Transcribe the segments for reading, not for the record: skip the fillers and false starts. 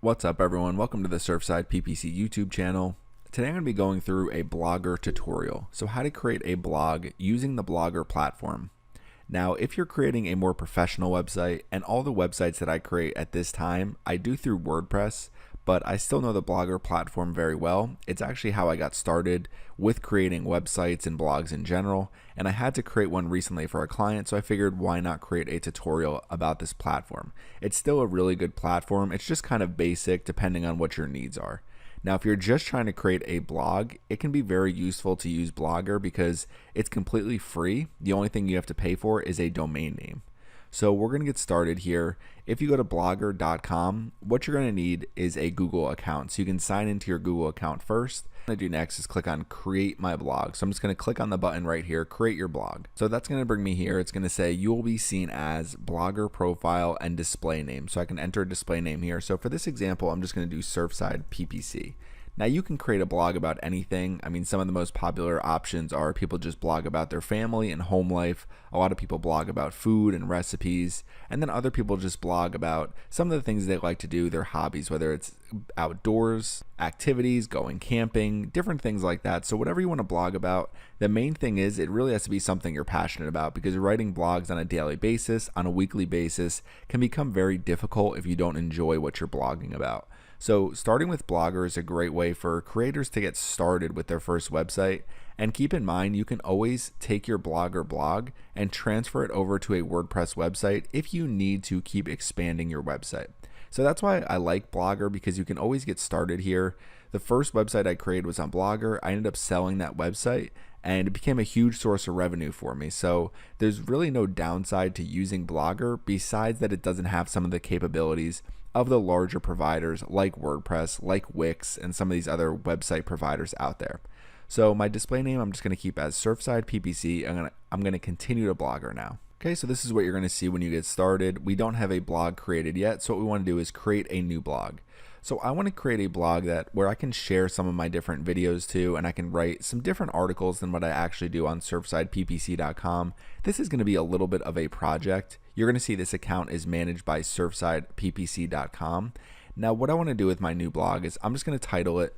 What's up everyone, welcome to the Surfside PPC YouTube channel. Today I'm going to be going through a Blogger tutorial. So how to create a blog using the Blogger platform. Now if you're creating a more professional website, and all the websites that I create at this time, I do through WordPress, but I still know the Blogger platform very well. It's actually how I got started with creating websites and blogs in general, and I had to create one recently for a client, so I figured why not create a tutorial about this platform. It's still a really good platform, it's just kind of basic depending on what your needs are. Now if you're just trying to create a blog, it can be very useful to use Blogger because it's completely free. The only thing you have to pay for is a domain name. So we're going to get started here. If you go to blogger.com, what you're going to need is a Google account. So you can sign into your Google account first. What I'm going to do next is click on create my blog. So I'm just going to click on the button right here, create your blog. So that's going to bring me here. It's going to say you will be seen as blogger profile and display name. So I can enter a display name here. So for this example, I'm just going to do Surfside PPC. Now you can create a blog about anything. I mean, some of the most popular options are people just blog about their family and home life. A lot of people blog about food and recipes. And then other people just blog about some of the things they like to do, their hobbies, whether it's outdoors, activities, going camping, different things like that. So whatever you want to blog about, the main thing is it really has to be something you're passionate about, because writing blogs on a daily basis, on a weekly basis, can become very difficult if you don't enjoy what you're blogging about. So starting with Blogger is a great way for creators to get started with their first website. And keep in mind, you can always take your Blogger blog and transfer it over to a WordPress website if you need to keep expanding your website. So that's why I like Blogger, because you can always get started here. The first website I created was on Blogger. I ended up selling that website and it became a huge source of revenue for me. So there's really no downside to using Blogger besides that it doesn't have some of the capabilities of the larger providers like WordPress, like Wix, and some of these other website providers out there. So my display name, I'm just going to keep as Surfside PPC. I'm going to continue to Blogger now. Okay, so this is what you're going to see when you get started. We don't have a blog created yet, so what we want to do is create a new blog. So I want to create a blog where I can share some of my different videos to, and I can write some different articles than what I actually do on surfsideppc.com. This is going to be a little bit of a project. You're going to see this account is managed by surfsideppc.com. Now what I want to do with my new blog is I'm just going to title it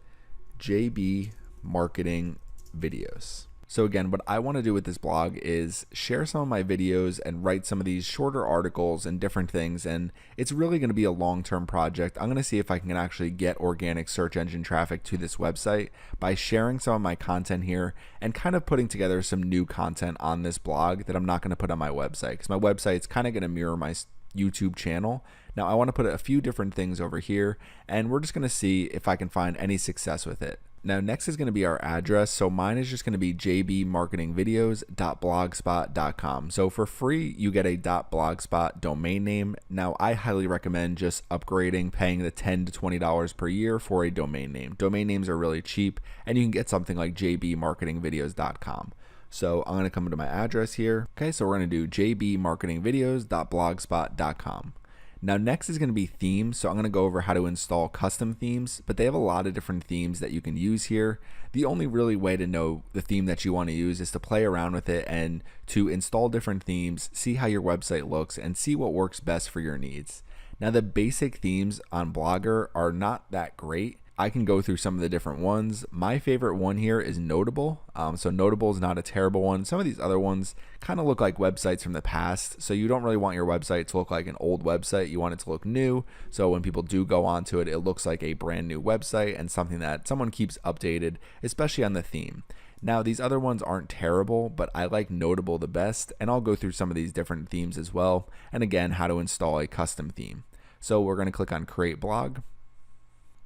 JB Marketing Videos. So again, what I want to do with this blog is share some of my videos and write some of these shorter articles and different things, and it's really going to be a long-term project. I'm going to see if I can actually get organic search engine traffic to this website by sharing some of my content here and kind of putting together some new content on this blog that I'm not going to put on my website, because my website's kind of going to mirror my YouTube channel. Now I want to put a few different things over here, and we're just going to see if I can find any success with it. Now next is going to be our address. So mine is just going to be jbmarketingvideos.blogspot.com. So for free, you get a .blogspot domain name. Now I highly recommend just upgrading, paying the $10 to $20 per year for a domain name. Domain names are really cheap, and you can get something like jbmarketingvideos.com. So I'm going to come to my address here. Okay, so we're going to do jbmarketingvideos.blogspot.com. Now next is going to be themes. So I'm going to go over how to install custom themes, but they have a lot of different themes that you can use here. The only really way to know the theme that you want to use is to play around with it and to install different themes, see how your website looks, and see what works best for your needs. Now the basic themes on Blogger are not that great. I can go through some of the different ones. My favorite one here is Notable. So Notable is not a terrible one. Some of these other ones kind of look like websites from the past. So you don't really want your website to look like an old website. You want it to look new. So when people do go onto it, it looks like a brand new website and something that someone keeps updated, especially on the theme. Now these other ones aren't terrible, but I like Notable the best, and I'll go through some of these different themes as well. And again, how to install a custom theme. So we're going to click on Create Blog.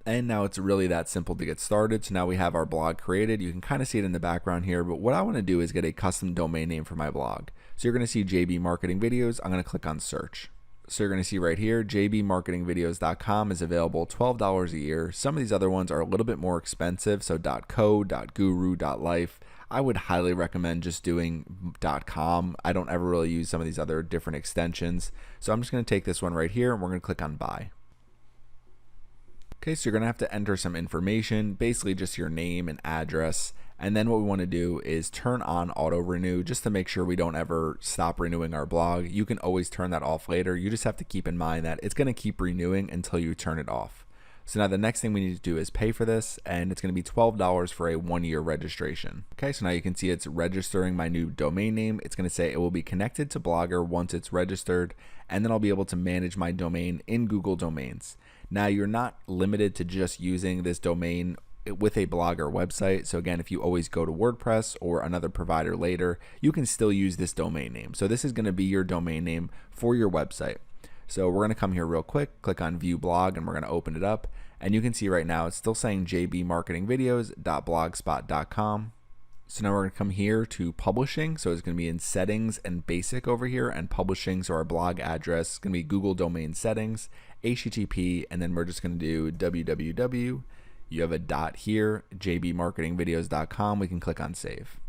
And now it's really that simple to get started. So now we have our blog created. You can kind of see it in the background here, but what I want to do is get a custom domain name for my blog. So you're going to see JB Marketing Videos. I'm going to click on search. So you're going to see right here, jbmarketingvideos.com is available $12 a year. Some of these other ones are a little bit more expensive. So .co, .guru, .life. I would highly recommend just doing .com. I don't ever really use some of these other different extensions. So I'm just going to take this one right here and we're going to click on buy. Okay, so you're going to have to enter some information, basically just your name and address. And then what we want to do is turn on auto renew just to make sure we don't ever stop renewing our blog. You can always turn that off later. You just have to keep in mind that it's going to keep renewing until you turn it off. So now the next thing we need to do is pay for this, and it's going to be $12 for a 1-year registration. Okay, so now you can see it's registering my new domain name. It's going to say it will be connected to Blogger once it's registered, and then I'll be able to manage my domain in Google Domains. Now you're not limited to just using this domain with a Blogger website. So again, if you always go to WordPress or another provider later, you can still use this domain name. So this is going to be your domain name for your website. So we're going to come here real quick, click on view blog, and we're going to open it up. And you can see right now it's still saying jbmarketingvideos.blogspot.com. So now we're going to come here to publishing. So it's going to be in settings and basic over here, and publishing. So our blog address is going to be Google domain settings, HTTP, and then we're just going to do www. You have a dot here, jbmarketingvideos.com. We can click on save.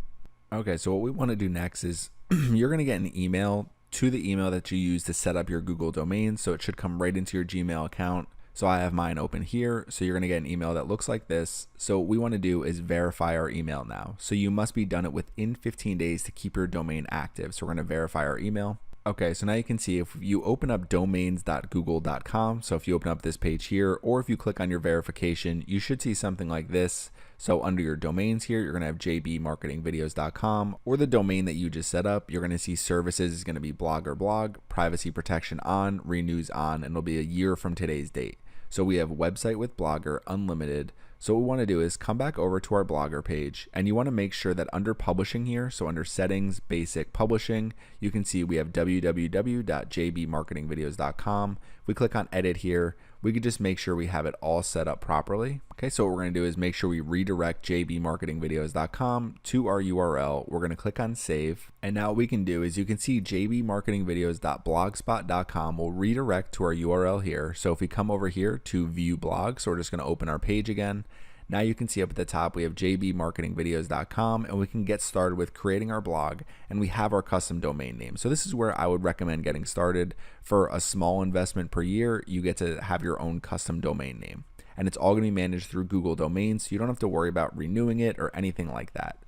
Okay, so what we want to do next is you're going to get an email to the email that you use to set up your Google domain. So it should come right into your Gmail account. So I have mine open here. So you're going to get an email that looks like this. So what we want to do is verify our email now. So you must be done it within 15 days to keep your domain active. So we're going to verify our email. Okay, so now you can see if you open up domains.google.com, so if you open up this page here, or if you click on your verification, you should see something like this. So under your domains here, you're going to have jbmarketingvideos.com, or the domain that you just set up. You're going to see services is going to be Blogger blog, privacy protection on, renews on, and it'll be a year from today's date. So we have website with Blogger unlimited. So what we want to do is come back over to our Blogger page, and you want to make sure that under publishing here, so under settings, basic publishing, you can see we have www.jbmarketingvideos.com. If we click on edit here, we could just make sure we have it all set up properly. Okay, so what we're going to do is make sure we redirect jbmarketingvideos.com to our URL. We're going to click on save. And now what we can do is you can see jbmarketingvideos.blogspot.com will redirect to our URL here. So if we come over here to view blog, so we're just going to open our page again. Now you can see up at the top we have jbmarketingvideos.com, and we can get started with creating our blog, and we have our custom domain name. So this is where I would recommend getting started. For a small investment per year, you get to have your own custom domain name, and it's all going to be managed through Google Domains, so you don't have to worry about renewing it or anything like that.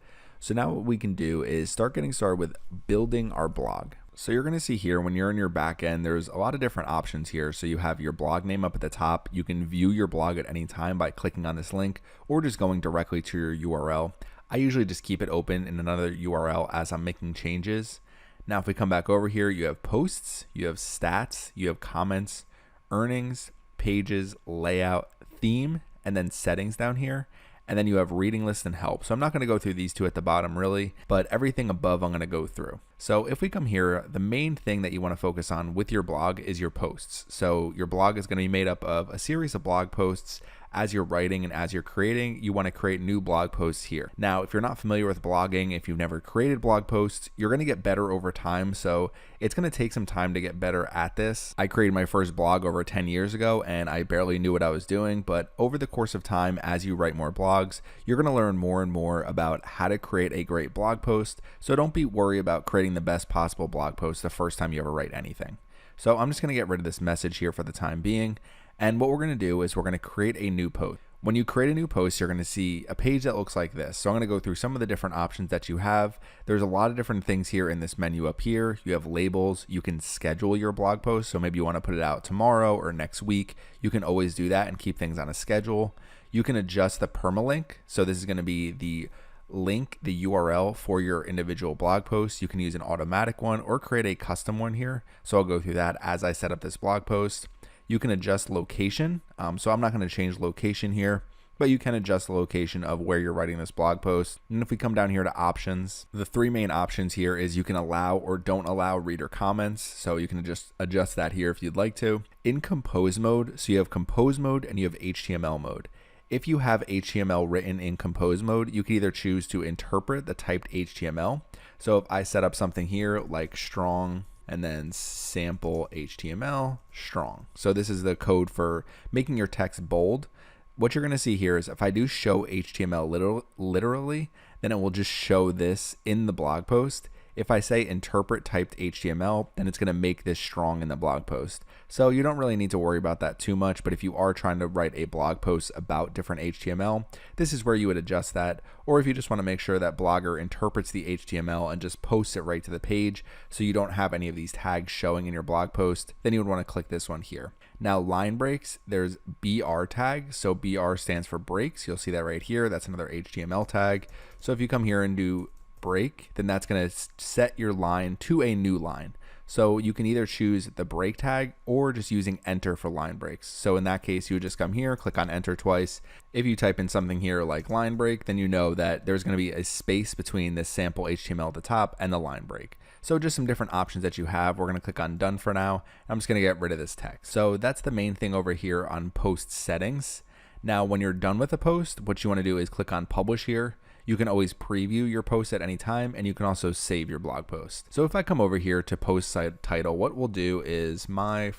So now what we can do is start getting started with building our blog. So you're going to see here when you're in your back end, there's a lot of different options here. So you have your blog name up at the top. You can view your blog at any time by clicking on this link or just going directly to your URL. I usually just keep it open in another URL as I'm making changes. Now, if we come back over here, you have posts, you have stats, you have comments, earnings, pages, layout, theme, and then settings down here. And then you have reading list and help. So I'm not going to go through these two at the bottom really, but everything above I'm going to go through. So if we come here, the main thing that you want to focus on with your blog is your posts. So your blog is going to be made up of a series of blog posts. As you're writing and as you're creating, you want to create new blog posts here. Now, if you're not familiar with blogging, if you've never created blog posts, you're going to get better over time. So it's going to take some time to get better at this. I created my first blog over 10 years ago and I barely knew what I was doing. But over the course of time, as you write more blogs, you're going to learn more and more about how to create a great blog post. So don't be worried about creating the best possible blog post the first time you ever write anything. So I'm just going to get rid of this message here for the time being. And what we're going to do is we're going to create a new post. When you create a new post, you're going to see a page that looks like this. So I'm going to go through some of the different options that you have. There's a lot of different things here in this menu up here. You have labels. You can schedule your blog post. So maybe you want to put it out tomorrow or next week. You can always do that and keep things on a schedule. You can adjust the permalink. So this is going to be the link, the URL for your individual blog post. You can use an automatic one or create a custom one here. So I'll go through that as I set up this blog post. You can adjust location. So I'm not going to change location here, but you can adjust the location of where you're writing this blog post. And if we come down here to options, the three main options here is you can allow or don't allow reader comments. So you can just adjust that here if you'd like to. In compose mode, so you have compose mode and you have HTML mode. If you have HTML written in compose mode, you can either choose to interpret the typed HTML. So if I set up something here like strong and then sample HTML strong. So this is the code for making your text bold. What you're going to see here is if I do show HTML literally, then it will just show this in the blog post. If I say interpret typed HTML, then it's going to make this strong in the blog post. So you don't really need to worry about that too much, but if you are trying to write a blog post about different HTML, this is where you would adjust that. Or if you just want to make sure that Blogger interprets the HTML and just posts it right to the page so you don't have any of these tags showing in your blog post, then you would want to click this one here. Now line breaks, there's BR tag. So BR stands for breaks. You'll see that right here. That's another HTML tag. So if you come here and do break, then that's going to set your line to a new line. So you can either choose the break tag or just using enter for line breaks. So in that case, you would just come here, click on enter twice. If you type in something here like line break, then you know that there's going to be a space between this sample HTML at the top and the line break. So just some different options that you have. We're going to click on done for now. I'm just going to get rid of this text. So that's the main thing over here on post settings. Now, when you're done with a post, what you want to do is click on publish here. You can always preview your post at any time, and you can also save your blog post. So if I come over here to post site title, what we'll do is my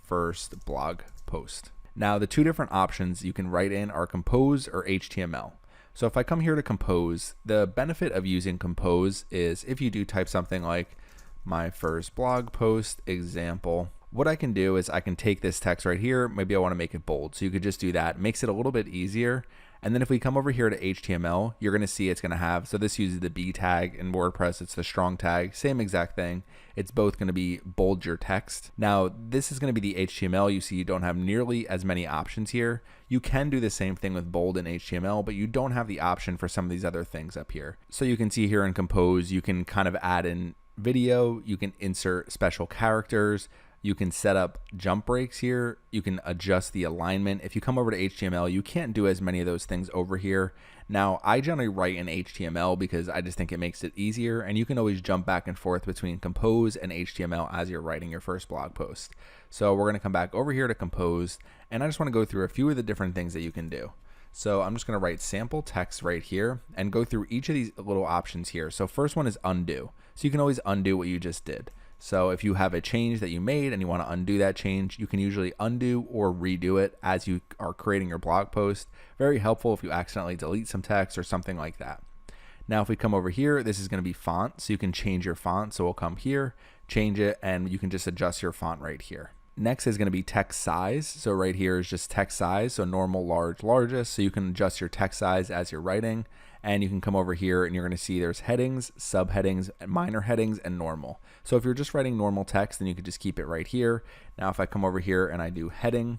first blog post. Now the two different options you can write in are compose or HTML. So if I come here to compose, the benefit of using compose is if you do type something like my first blog post example, what I can do is I can take this text right here. Maybe I want to make it bold. So you could just do that. It makes it a little bit easier. And then if we come over here to HTML, you're going to see it's going to have, so this uses the B tag in WordPress. It's the strong tag, same exact thing. It's both going to be bold your text. Now, this is going to be the HTML. You see you don't have nearly as many options here. You can do the same thing with bold in HTML, but you don't have the option for some of these other things up here. So you can see here in Compose, you can kind of add in video, you can insert special characters, you can set up jump breaks here. You can adjust the alignment. If you come over to HTML, you can't do as many of those things over here. Now, I generally write in HTML because I just think it makes it easier, and you can always jump back and forth between Compose and HTML as you're writing your first blog post. So we're going to come back over here to Compose, and I just want to go through a few of the different things that you can do. So I'm just going to write sample text right here and go through each of these little options here. So first one is undo. So you can always undo what you just did. So if you have a change that you made and you want to undo that change, you can usually undo or redo it as you are creating your blog post. Very helpful if you accidentally delete some text or something like that. Now, if we come over here, this is going to be font. So you can change your font. So we'll come here, change it, and you can just adjust your font right here. Next is going to be text size. So right here is just text size. So normal, large, largest. So you can adjust your text size as you're writing. And you can come over here and you're going to see there's headings, subheadings, minor headings, and normal. So if you're just writing normal text, then you can just keep it right here. Now, if I come over here and I do heading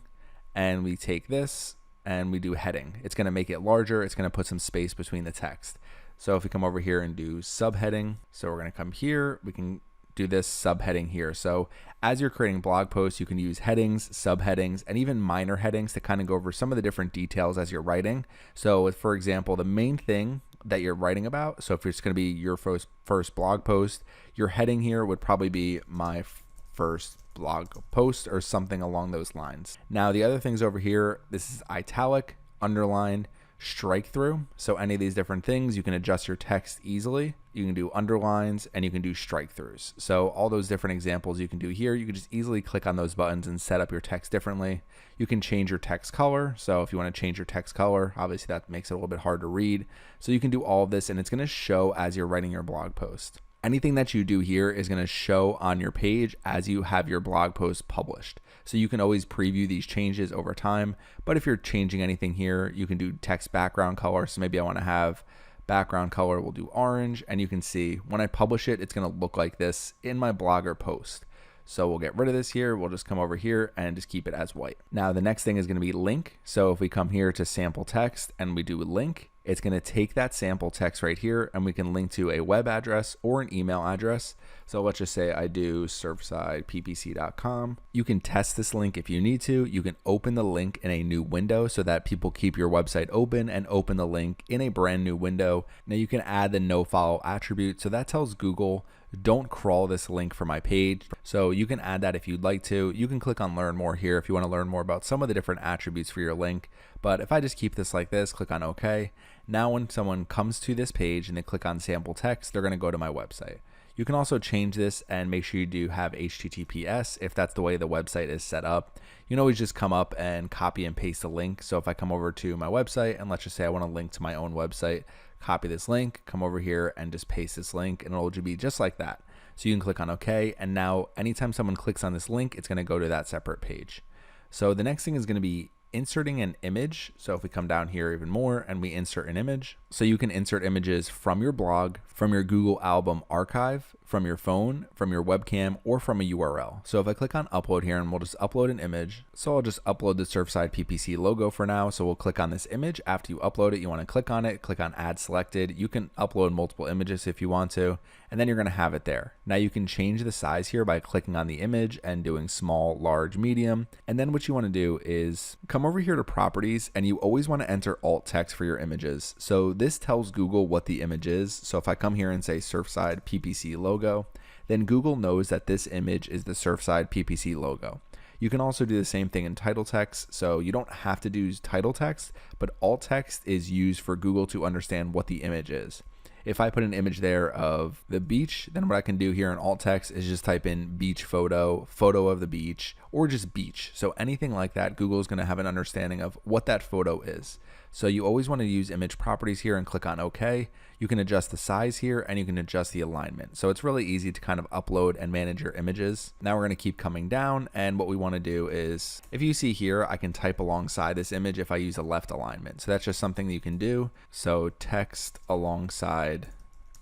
and we take this and we do heading, it's going to make it larger. It's going to put some space between the text. So if we come over here and do subheading, so we're going to come here, we can do this subheading here. So as you're creating blog posts, you can use headings, subheadings, and even minor headings to kind of go over some of the different details as you're writing. So for example, the main thing that you're writing about, so if it's going to be your first blog post, your heading here would probably be my first blog post or something along those lines. Now the other things over here, this is italic, underline, strike through. So any of these different things, you can adjust your text easily. You can do underlines and you can do strike throughs. So all those different examples you can do here, you can just easily click on those buttons and set up your text differently. You can change your text color. So if you want to change your text color, obviously that makes it a little bit hard to read. So you can do all of this and it's going to show as you're writing your blog post. Anything that you do here is going to show on your page as you have your blog post published. So you can always preview these changes over time. But if you're changing anything here, you can do text background color. So maybe I want to have background color, we'll do orange. And you can see when I publish it, it's going to look like this in my blogger post. So we'll get rid of this here. We'll just come over here and just keep it as white. Now the next thing is going to be link. So if we come here to sample text and we do a link, it's going to take that sample text right here and we can link to a web address or an email address. So let's just say I do surfsideppc.com. You can test this link if you need to. You can open the link in a new window so that people keep your website open and open the link in a brand new window. Now you can add the no follow attribute. So that tells Google, don't crawl this link for my page. So you can add that if you'd like to. You can click on learn more here if you want to learn more about some of the different attributes for your link. But if I just keep this like this, click on OK. Now when someone comes to this page and they click on sample text, they're going to go to my website. You can also change this and make sure you do have HTTPS if that's the way the website is set up. You can always just come up and copy and paste the link. So if I come over to my website and let's just say I want to link to my own website, copy this link, come over here and just paste this link and it'll be just like that. So you can click on OK. And now anytime someone clicks on this link, it's going to go to that separate page. So the next thing is going to be inserting an image. So if we come down here even more and we insert an image, so you can insert images from your blog, from your Google album archive, from your phone, from your webcam, or from a URL. So if I click on upload here, and we'll just upload an image. So I'll just upload the Surfside PPC logo for now. So we'll click on this image. After you upload it, you want to click on it, click on add selected. You can upload multiple images if you want to, and then you're going to have it there. Now you can change the size here by clicking on the image and doing small, large, medium. And then what you want to do is come over here to properties, and you always want to enter alt text for your images. So this tells Google what the image is. So if I come here and say Surfside PPC logo, then Google knows that this image is the Surfside PPC logo. You can also do the same thing in title text. So you don't have to do title text, but alt text is used for Google to understand what the image is. If I put an image there of the beach, then what I can do here in alt text is just type in beach photo, photo of the beach, or just beach. So anything like that, Google is going to have an understanding of what that photo is. So you always want to use image properties here and click on OK. You can adjust the size here and you can adjust the alignment. So it's really easy to kind of upload and manage your images. Now we're going to keep coming down, and what we want to do is, if you see here, I can type alongside this image if I use a left alignment. So that's just something that you can do. So text alongside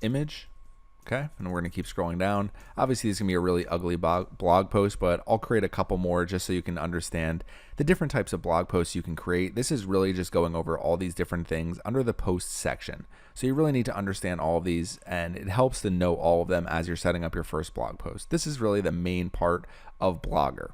image. Okay, and we're going to keep scrolling down. Obviously, this is going to be a really ugly blog post, but I'll create a couple more just so you can understand the different types of blog posts you can create. This is really just going over all these different things under the post section. So you really need to understand all of these, and it helps to know all of them as you're setting up your first blog post. This is really the main part of Blogger.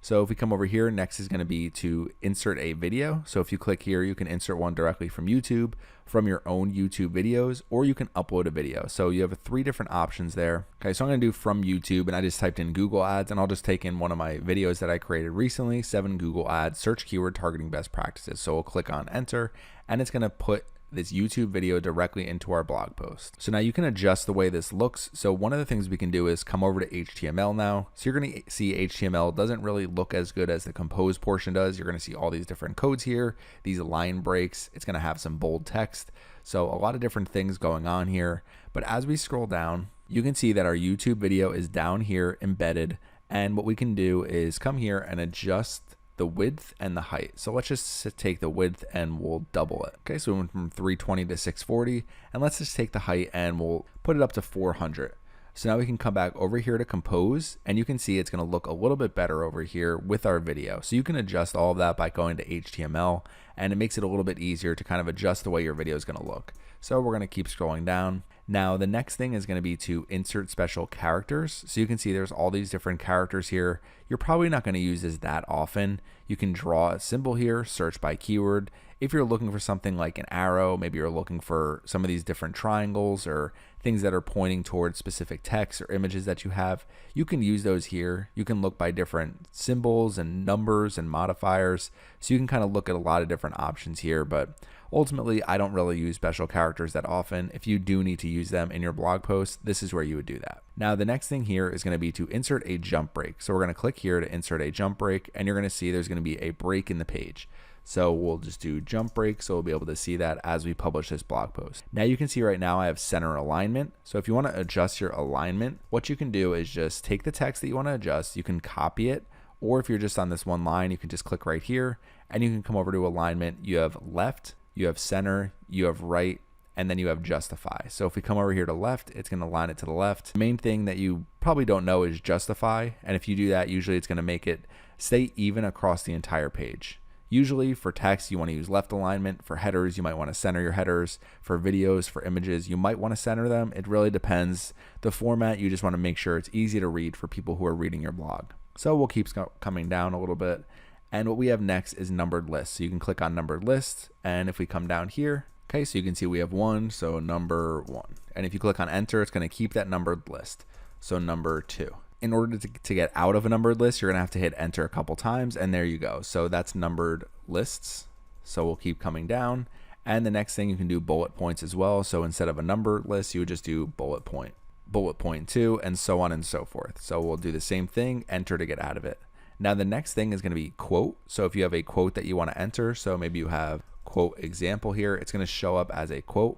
So if we come over here, next is going to be to insert a video. So if you click here, you can insert one directly from YouTube, from your own YouTube videos, or you can upload a video. So you have 3 different options there. Okay, so I'm going to do from YouTube, and I just typed in Google Ads, and I'll just take in one of my videos that I created recently, 7 Google Ads search keyword targeting best practices. So we'll click on enter, and it's going to put this YouTube video directly into our blog post. So now you can adjust the way this looks. So one of the things we can do is come over to HTML now. So you're going to see HTML doesn't really look as good as the compose portion does. You're going to see all these different codes here, these line breaks. It's going to have some bold text. So a lot of different things going on here. But as we scroll down, you can see that our YouTube video is down here embedded. And what we can do is come here and adjust the width and the height. So let's just take the width and we'll double it. Okay, so we went from 320 to 640, and let's just take the height and we'll put it up to 400. So now we can come back over here to compose, and you can see it's going to look a little bit better over here with our video. So you can adjust all of that by going to HTML, and it makes it a little bit easier to kind of adjust the way your video is going to look. So we're going to keep scrolling down. Now the next thing is going to be to insert special characters. So you can see there's all these different characters here. You're probably not going to use this that often. You can draw a symbol here, search by keyword. If you're looking for something like an arrow, maybe you're looking for some of these different triangles or things that are pointing towards specific text or images that you have, you can use those here. You can look by different symbols and numbers and modifiers. So you can kind of look at a lot of different options here, but ultimately, I don't really use special characters that often. If you do need to use them in your blog post, this is where you would do that. Now, the next thing here is going to be to insert a jump break. So we're going to click here to insert a jump break, and you're going to see there's going to be a break in the page. So we'll just do jump break, so we'll be able to see that as we publish this blog post. Now you can see right now I have center alignment. So if you want to adjust your alignment, what you can do is just take the text that you want to adjust, you can copy it, or if you're just on this one line, you can just click right here, and you can come over to alignment. You have left, you have center, you have right, and then you have justify. So if we come over here to left, it's going to align it to the left. The main thing that you probably don't know is justify. And if you do that, usually it's going to make it stay even across the entire page. Usually for text, you want to use left alignment. For headers, you might want to center your headers. For videos, for images, you might want to center them. It really depends. The format, you just want to make sure it's easy to read for people who are reading your blog. So we'll keep coming down a little bit. And what we have next is numbered lists. So you can click on numbered lists. And if we come down here, okay, so you can see we have 1, so number 1. And if you click on enter, it's going to keep that numbered list. So number 2. In order to get out of a numbered list, you're going to have to hit enter a couple times, and there you go. So that's numbered lists. So we'll keep coming down. And the next thing, you can do bullet points as well. So instead of a numbered list, you would just do bullet point 2, and so on and so forth. So we'll do the same thing, enter to get out of it. Now the next thing is going to be quote. So if you have a quote that you want to enter, so maybe you have quote example here, it's going to show up as a quote.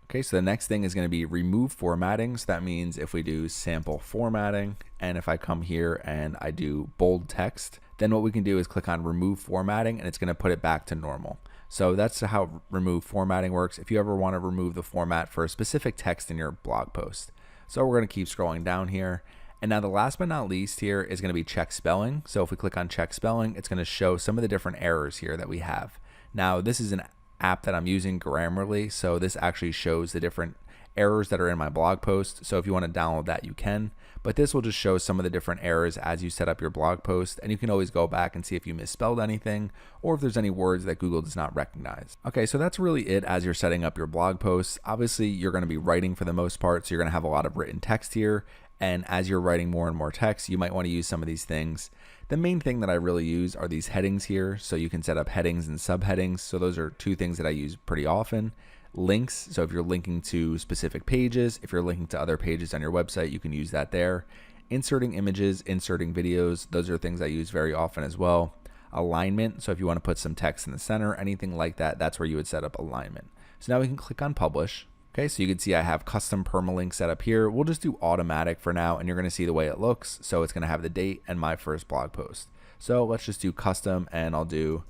Okay, so the next thing is going to be remove formatting. So that means if we do sample formatting, and if I come here and I do bold text, then what we can do is click on remove formatting, and it's going to put it back to normal. So that's how remove formatting works if you ever want to remove the format for a specific text in your blog post. So we're going to keep scrolling down here. And now the last but not least here is going to be check spelling. So if we click on check spelling, it's going to show some of the different errors here that we have. Now this is an app that I'm using, Grammarly, so this actually shows the different errors that are in my blog post. So if you want to download that, you can, but this will just show some of the different errors as you set up your blog post, and you can always go back and see if you misspelled anything or if there's any words that Google does not recognize. Okay, so that's really it as you're setting up your blog posts. Obviously you're going to be writing for the most part, so you're going to have a lot of written text here, and as you're writing more and more text, you might want to use some of these things. The main thing that I really use are these headings here, so you can set up headings and subheadings. So those are two things that I use pretty often. Links, so if you're linking to specific pages, if you're linking to other pages on your website, you can use that there. Inserting images, inserting videos, those are things I use very often as well. Alignment, so if you want to put some text in the center, anything like that, that's where you would set up alignment. So now we can click on publish. Okay, so you can see I have custom permalink set up here. We'll just do automatic for now, and you're going to see the way it looks. So it's going to have the date and my first blog post. So let's just do custom, and I'll do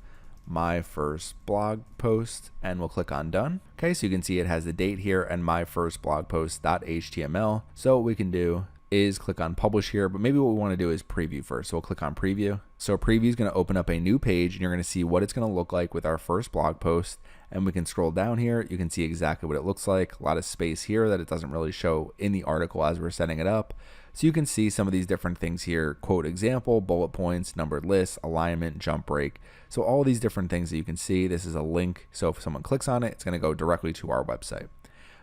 my first blog post, and we'll click on done. Okay, so you can see it has the date here and my first blog post.html. So what we can do is click on publish here, but maybe what we want to do is preview first. So we'll click on preview. So preview is going to open up a new page, and you're going to see what it's going to look like with our first blog post. And we can scroll down here. You can see exactly what it looks like. A lot of space here that it doesn't really show in the article as we're setting it up. So you can see some of these different things here: quote example, bullet points, numbered lists, alignment, jump break. So all these different things that you can see. This is a link. So if someone clicks on it, it's going to go directly to our website.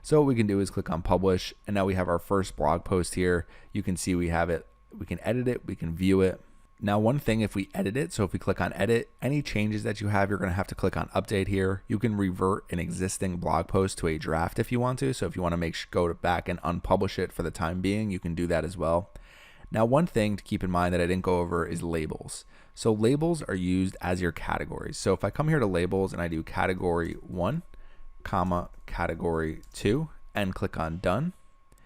So what we can do is click on publish, and now we have our first blog post here. You can see we have it. We can edit it. We can view it. Now, one thing, if we edit it, so if we click on edit, any changes that you have, you're going to have to click on update here. You can revert an existing blog post to a draft if you want to. So if you want to go back and unpublish it for the time being, you can do that as well. Now, one thing to keep in mind that I didn't go over is labels. So labels are used as your categories. So if I come here to labels and I do category 1, comma, category 2, and click on done,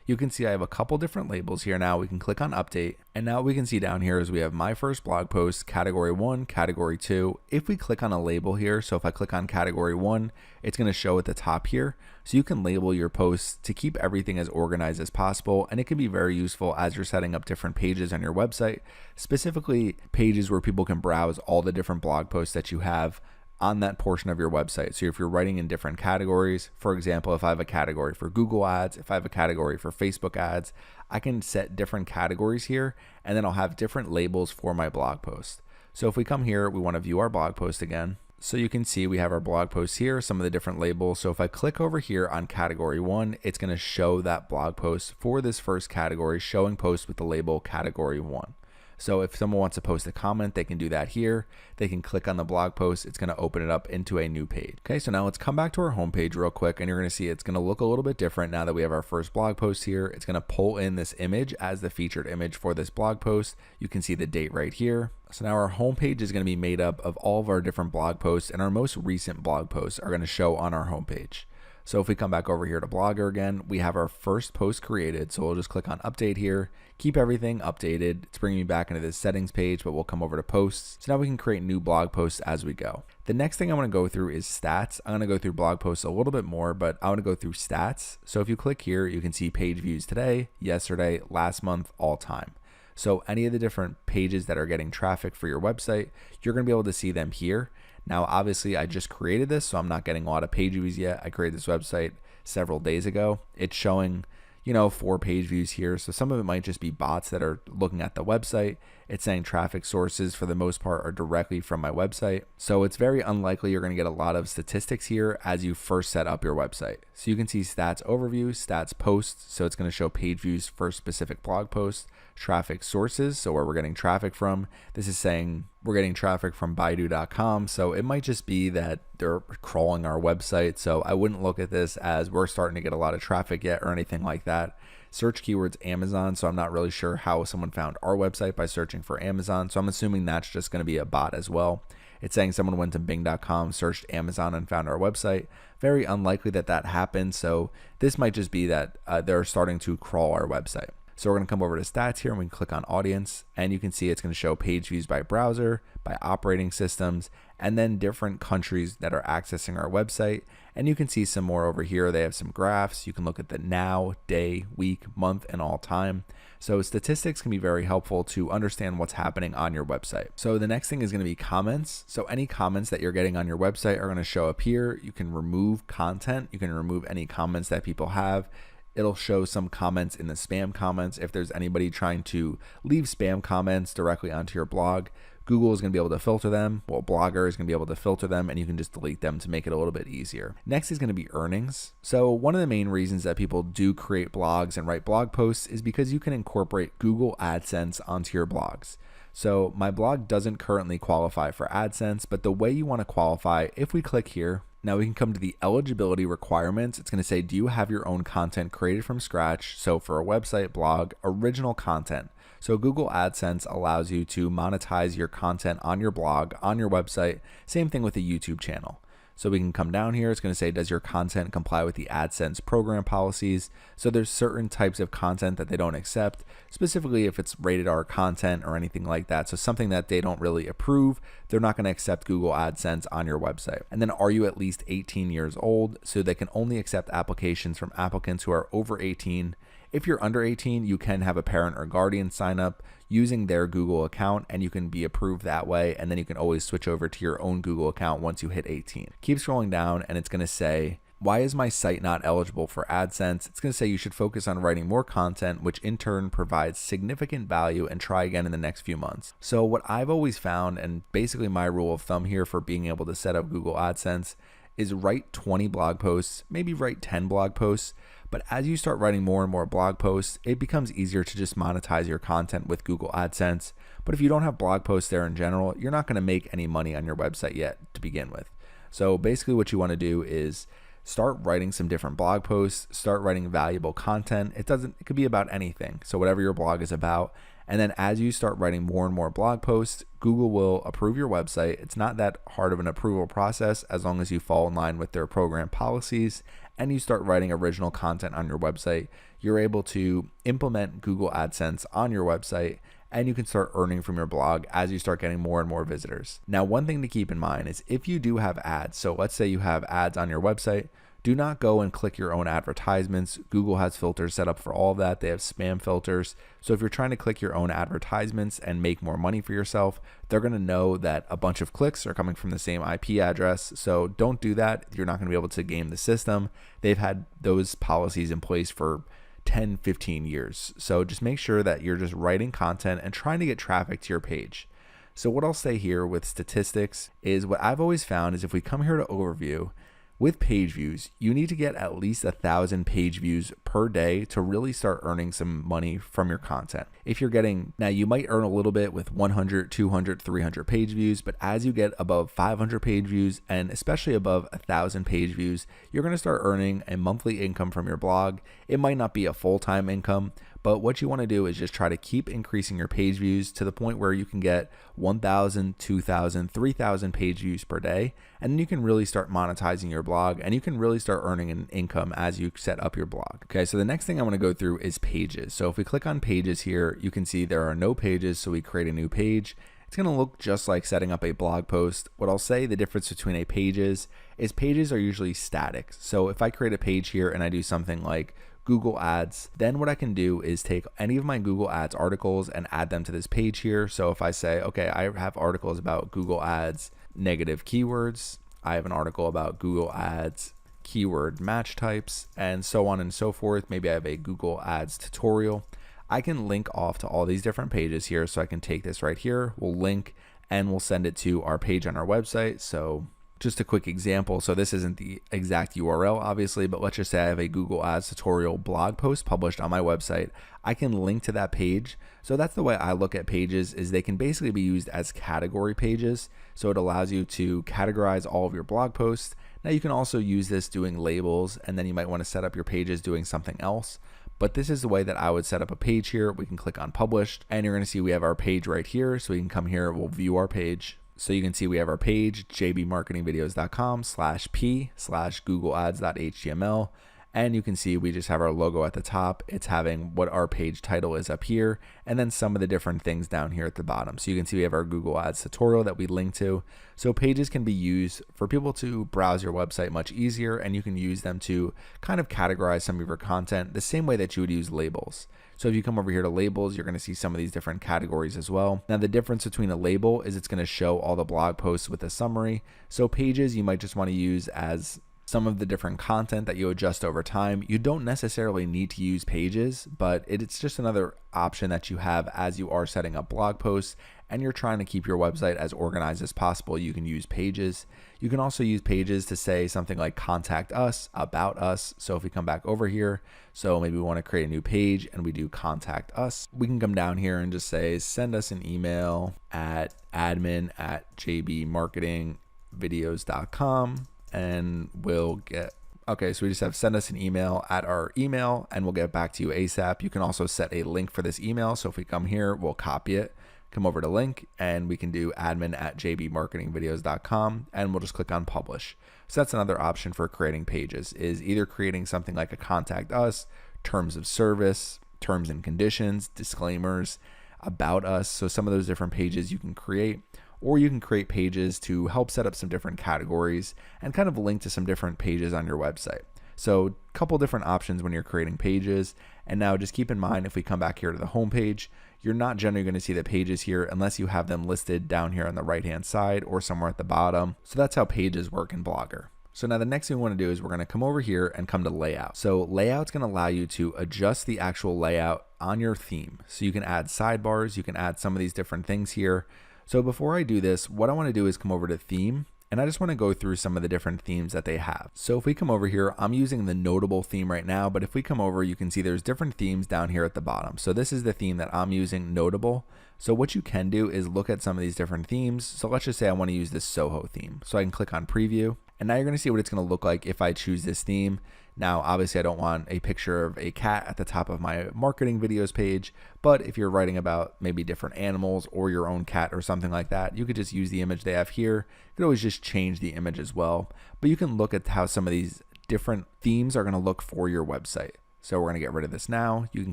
you can see I have a couple different labels here. Now we can click on update, and now we can see down here is we have my first blog post, category 1, category 2. If we click on a label here, so if I click on category 1, it's going to show at the top here. So you can label your posts to keep everything as organized as possible, and it can be very useful as you're setting up different pages on your website, specifically pages where people can browse all the different blog posts that you have on that portion of your website. So if you're writing in different categories, for example, if I have a category for Google ads, if I have a category for Facebook ads, I can set different categories here, and then I'll have different labels for my blog post. So if we come here, we want to view our blog post again. So you can see we have our blog post here, some of the different labels. So if I click over here on category 1, it's going to show that blog post for this first category, showing posts with the label category 1. So if someone wants to post a comment, they can do that here. They can click on the blog post. It's going to open it up into a new page. Okay, so now let's come back to our homepage real quick, and you're going to see it's going to look a little bit different now that we have our first blog post here. It's going to pull in this image as the featured image for this blog post. You can see the date right here. So now our homepage is going to be made up of all of our different blog posts, and our most recent blog posts are going to show on our homepage. So if we come back over here to Blogger again, we have our first post created. So we'll just click on update here, keep everything updated. It's bringing me back into this settings page, but we'll come over to posts. So now we can create new blog posts as we go. The next thing I want to go through is stats. I'm going to go through blog posts a little bit more, but I want to go through stats. So if you click here, you can see page views today, yesterday, last month, all time. So any of the different pages that are getting traffic for your website, you're going to be able to see them here. Now, obviously, I just created this, so I'm not getting a lot of page views yet. I created this website several days ago. It's showing, 4 page views here. So some of it might just be bots that are looking at the website. It's saying traffic sources for the most part are directly from my website. So it's very unlikely you're going to get a lot of statistics here as you first set up your website. So you can see stats overview, stats posts. So it's going to show page views for specific blog posts, traffic sources, so where we're getting traffic from. This is saying we're getting traffic from Baidu.com. So it might just be that they're crawling our website. So I wouldn't look at this as we're starting to get a lot of traffic yet or anything like that. Search keywords Amazon, so I'm not really sure how someone found our website by searching for Amazon. So I'm assuming that's just going to be a bot as well. It's saying someone went to Bing.com, searched Amazon, and found our website. Very unlikely that that happened. So this might just be that they're starting to crawl our website. So we're going to come over to stats here and we can click on audience, and you can see it's going to show page views by browser, by operating systems, and then different countries that are accessing our website. And you can see some more over here. They have some graphs. You can look at the now, day, week, month, and all time. So statistics can be very helpful to understand what's happening on your website. So the next thing is going to be comments. So any comments that you're getting on your website are going to show up here. You can remove content. You can remove any comments that people have. It'll show some comments in the spam comments. If there's anybody trying to leave spam comments directly onto your blog, Google is going to be able to filter them. Well, Blogger is going to be able to filter them, and you can just delete them to make it a little bit easier. Next is going to be earnings. So one of the main reasons that people do create blogs and write blog posts is because you can incorporate Google AdSense onto your blogs. So my blog doesn't currently qualify for AdSense, but the way you want to qualify, if we click here, now we can come to the eligibility requirements. It's going to say, do you have your own content created from scratch? So for a website, blog, original content. So Google AdSense allows you to monetize your content on your blog, on your website. Same thing with a YouTube channel. So we can come down here. It's going to say, does your content comply with the AdSense program policies? So there's certain types of content that they don't accept, specifically if it's rated R content or anything like that. So something that they don't really approve, they're not going to accept Google AdSense on your website. And then are you at least 18 years old? So they can only accept applications from applicants who are over 18. If you're under 18, you can have a parent or guardian sign up using their Google account, and you can be approved that way. And then you can always switch over to your own Google account once you hit 18. Keep scrolling down and it's going to say, why is my site not eligible for AdSense? It's going to say you should focus on writing more content, which in turn provides significant value, and try again in the next few months. So what I've always found, and basically my rule of thumb here for being able to set up Google AdSense, is write 20 blog posts, maybe write 10 blog posts. But as you start writing more and more blog posts, it becomes easier to just monetize your content with Google AdSense. But if you don't have blog posts there in general, you're not going to make any money on your website yet to begin with. So basically what you want to do is start writing some different blog posts, start writing valuable content. It could be about anything. So whatever your blog is about. And then as you start writing more and more blog posts, Google will approve your website. It's not that hard of an approval process as long as you fall in line with their program policies and you start writing original content on your website. You're able to implement Google AdSense on your website, and you can start earning from your blog as you start getting more and more visitors. Now, one thing to keep in mind is if you do have ads, so let's say you have ads on your website, do not go and click your own advertisements. Google has filters set up for all of that. They have spam filters. So if you're trying to click your own advertisements and make more money for yourself, they're going to know that a bunch of clicks are coming from the same IP address. So don't do that. You're not going to be able to game the system. They've had those policies in place for 10, 15 years. So just make sure that you're just writing content and trying to get traffic to your page. So what I'll say here with statistics is what I've always found is if we come here to overview, with page views, you need to get at least 1,000 page views per day to really start earning some money from your content. If you're getting, now you might earn a little bit with 100, 200, 300 page views, but as you get above 500 page views and especially above 1,000 page views, you're going to start earning a monthly income from your blog. It might not be a full-time income, but what you want to do is just try to keep increasing your page views to the point where you can get 1,000, 2,000, 3,000 page views per day. And then you can really start monetizing your blog and you can really start earning an income as you set up your blog. Okay, so the next thing I want to go through is pages. So if we click on pages here, you can see there are no pages. So we create a new page. It's going to look just like setting up a blog post. What I'll say the difference between a pages is pages are usually static. So if I create a page here and I do something like Google Ads, then what I can do is take any of my Google Ads articles and add them to this page here. So if I say, okay, I have articles about Google Ads negative keywords, I have an article about Google Ads keyword match types, and so on and so forth. Maybe I have a Google Ads tutorial. I can link off to all these different pages here. So I can take this right here, we'll link and we'll send it to our page on our website. So just a quick example. So this isn't the exact URL, obviously, but let's just say I have a Google Ads tutorial blog post published on my website. I can link to that page. So that's the way I look at pages, is they can basically be used as category pages. So it allows you to categorize all of your blog posts. Now you can also use this doing labels, and then you might want to set up your pages doing something else. But this is the way that I would set up a page here. We can click on published and you're going to see we have our page right here. So we can come here, we'll view our page. So you can see we have our page, jbmarketingvideos.com/p/googleads.html. And you can see we just have our logo at the top. It's having what our page title is up here, and then some of the different things down here at the bottom. So you can see we have our Google Ads tutorial that we link to. So pages can be used for people to browse your website much easier, and you can use them to kind of categorize some of your content the same way that you would use labels. So if you come over here to labels, you're going to see some of these different categories as well. Now the difference between a label is it's going to show all the blog posts with a summary. So pages you might just want to use as some of the different content that you adjust over time. You don't necessarily need to use pages, but it's just another option that you have as you are setting up blog posts and you're trying to keep your website as organized as possible. You can use pages. You can also use pages to say something like contact us, about us. So if we come back over here, so maybe we want to create a new page and we do contact us, we can come down here and just say send us an email at admin@jbmarketingvideos.com. And we'll get, okay, so we just have send us an email at our email and we'll get back to you ASAP. You can also set a link for this email. So if we come here, we'll copy it, come over to link, and we can do admin@jbmarketingvideos.com, and we'll just click on publish. So that's another option for creating pages, is either creating something like a contact us, terms of service, terms and conditions, disclaimers, about us. So some of those different pages you can create. Or you can create pages to help set up some different categories and kind of link to some different pages on your website. So a couple different options when you're creating pages. And now just keep in mind, if we come back here to the home page, you're not generally going to see the pages here unless you have them listed down here on the right hand side or somewhere at the bottom. So that's how pages work in Blogger. So now the next thing we want to do is we're going to come over here and come to layout. So layout's going to allow you to adjust the actual layout on your theme. So you can add sidebars, you can add some of these different things here. So before I do this, what I want to do is come over to theme, and I just want to go through some of the different themes that they have. So if we come over here, I'm using the Notable theme right now, but if we come over, you can see there's different themes down here at the bottom. So this is the theme that I'm using, Notable. So what you can do is look at some of these different themes. So let's just say I want to use this Soho theme. So I can click on preview, and now you're going to see what it's going to look like if I choose this theme. Now, obviously I don't want a picture of a cat at the top of my marketing videos page, but if you're writing about maybe different animals or your own cat or something like that, you could just use the image they have here. You could always just change the image as well, but you can look at how some of these different themes are going to look for your website. So we're going to get rid of this now. You can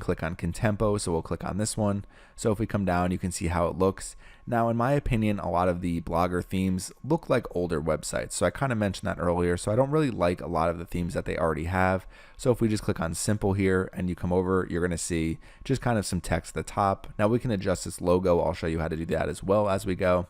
click on Contempo, so we'll click on this one. So if we come down, you can see how it looks. Now, in my opinion, a lot of the Blogger themes look like older websites. So I kind of mentioned that earlier. So I don't really like a lot of the themes that they already have. So if we just click on Simple here and you come over, you're going to see just kind of some text at the top. Now we can adjust this logo. I'll show you how to do that as well as we go.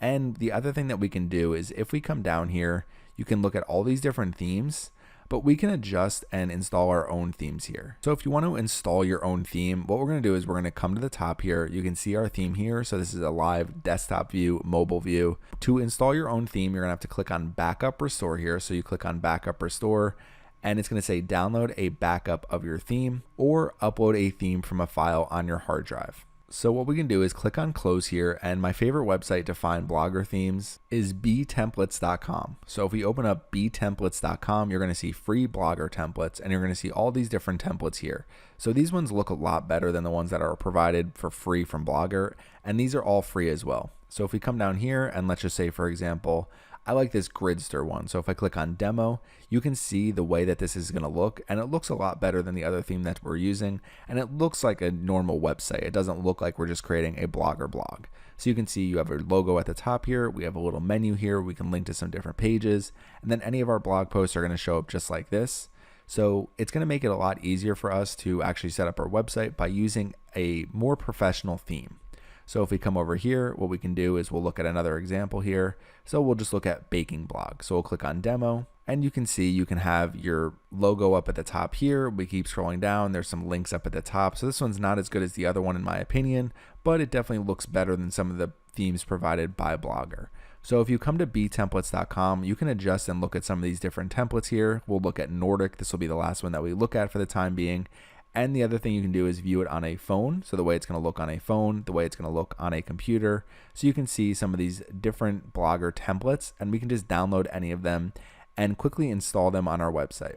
And the other thing that we can do is if we come down here, you can look at all these different themes, but we can adjust and install our own themes here. So if you want to install your own theme, what we're going to do is we're going to come to the top here. You can see our theme here. So this is a live desktop view, mobile view. To install your own theme, you're going to have to click on Backup Restore here. So you click on Backup Restore, and it's going to say download a backup of your theme or upload a theme from a file on your hard drive. So what we can do is click on close here, and my favorite website to find Blogger themes is btemplates.com. So if we open up btemplates.com, you're going to see free Blogger templates, and you're going to see all these different templates here. So these ones look a lot better than the ones that are provided for free from Blogger, and these are all free as well. So if we come down here and let's just say, for example, I like this Gridster one. So if I click on demo, you can see the way that this is going to look, and it looks a lot better than the other theme that we're using. And it looks like a normal website. It doesn't look like we're just creating a Blogger blog. So you can see you have a logo at the top here. We have a little menu here. We can link to some different pages, and then any of our blog posts are going to show up just like this. So it's going to make it a lot easier for us to actually set up our website by using a more professional theme. So if we come over here, what we can do is we'll look at another example here. So we'll just look at baking blog. So we'll click on demo, and you can see you can have your logo up at the top here. We keep scrolling down. There's some links up at the top. So this one's not as good as the other one in my opinion, but it definitely looks better than some of the themes provided by Blogger. So if you come to btemplates.com, you can adjust and look at some of these different templates here. We'll look at Nordic. This will be the last one that we look at for the time being. And the other thing you can do is view it on a phone. So the way it's going to look on a phone, the way it's going to look on a computer. So you can see some of these different Blogger templates, and we can just download any of them and quickly install them on our website.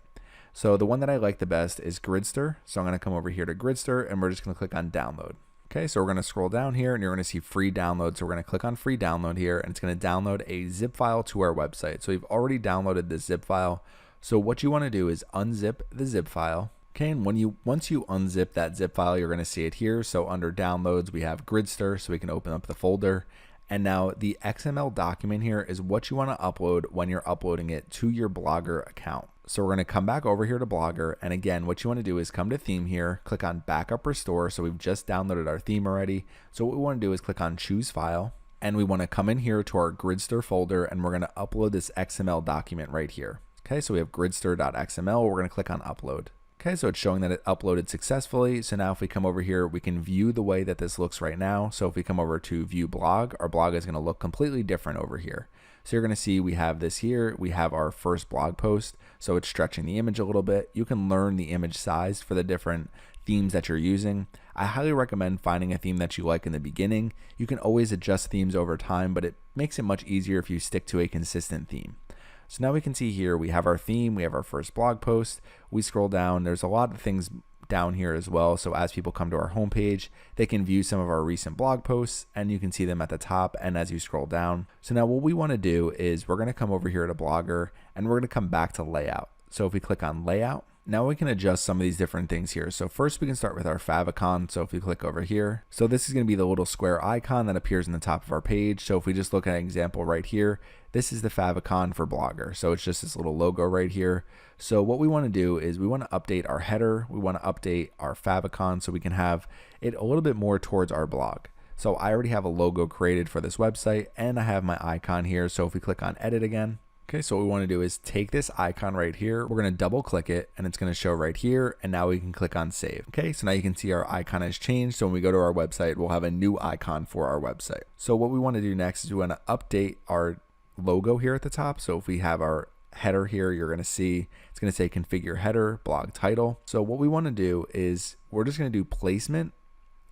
So the one that I like the best is Gridster. So I'm going to come over here to Gridster, and we're just going to click on download. Okay, so we're going to scroll down here, and you're going to see free download. So we're going to click on free download here, and it's going to download a zip file to our website. So we've already downloaded this zip file. So what you want to do is unzip the zip file. Okay, and once you unzip that zip file, you're going to see it here. So under downloads, we have Gridster, so we can open up the folder. And now the XML document here is what you want to upload when you're uploading it to your Blogger account. So we're going to come back over here to Blogger. And again, what you want to do is come to theme here, click on backup restore. So we've just downloaded our theme already. So what we want to do is click on choose file. And we want to come in here to our Gridster folder, and we're going to upload this XML document right here. Okay, so we have gridster.xml. We're going to click on upload. Okay, so it's showing that it uploaded successfully. So now if we come over here, we can view the way that this looks right now. So if we come over to view blog, our blog is going to look completely different over here. So you're going to see we have this here. We have our first blog post. So it's stretching the image a little bit. You can learn the image size for the different themes that you're using. I highly recommend finding a theme that you like in the beginning. You can always adjust themes over time, but it makes it much easier if you stick to a consistent theme. So now we can see here, we have our theme, we have our first blog post. We scroll down, there's a lot of things down here as well. So as people come to our homepage, they can view some of our recent blog posts, and you can see them at the top and as you scroll down. So now what we want to do is we're going to come over here to Blogger, and we're going to come back to layout. So if we click on layout, now we can adjust some of these different things here. So first we can start with our favicon. So if we click over here, so this is going to be the little square icon that appears in the top of our page. So if we just look at an example right here, this is the favicon for Blogger. So it's just this little logo right here. So what we want to do is we want to update our header. We want to update our favicon so we can have it a little bit more towards our blog. So I already have a logo created for this website, and I have my icon here. So if we click on edit again, okay, so what we want to do is take this icon right here. We're going to double click it, and it's going to show right here. And now we can click on save. Okay, so now you can see our icon has changed. So when we go to our website, we'll have a new icon for our website. So what we want to do next is we want to update our logo here at the top. So if we have our header here, you're going to see it's going to say configure header, blog title. So what we want to do is we're just going to do placement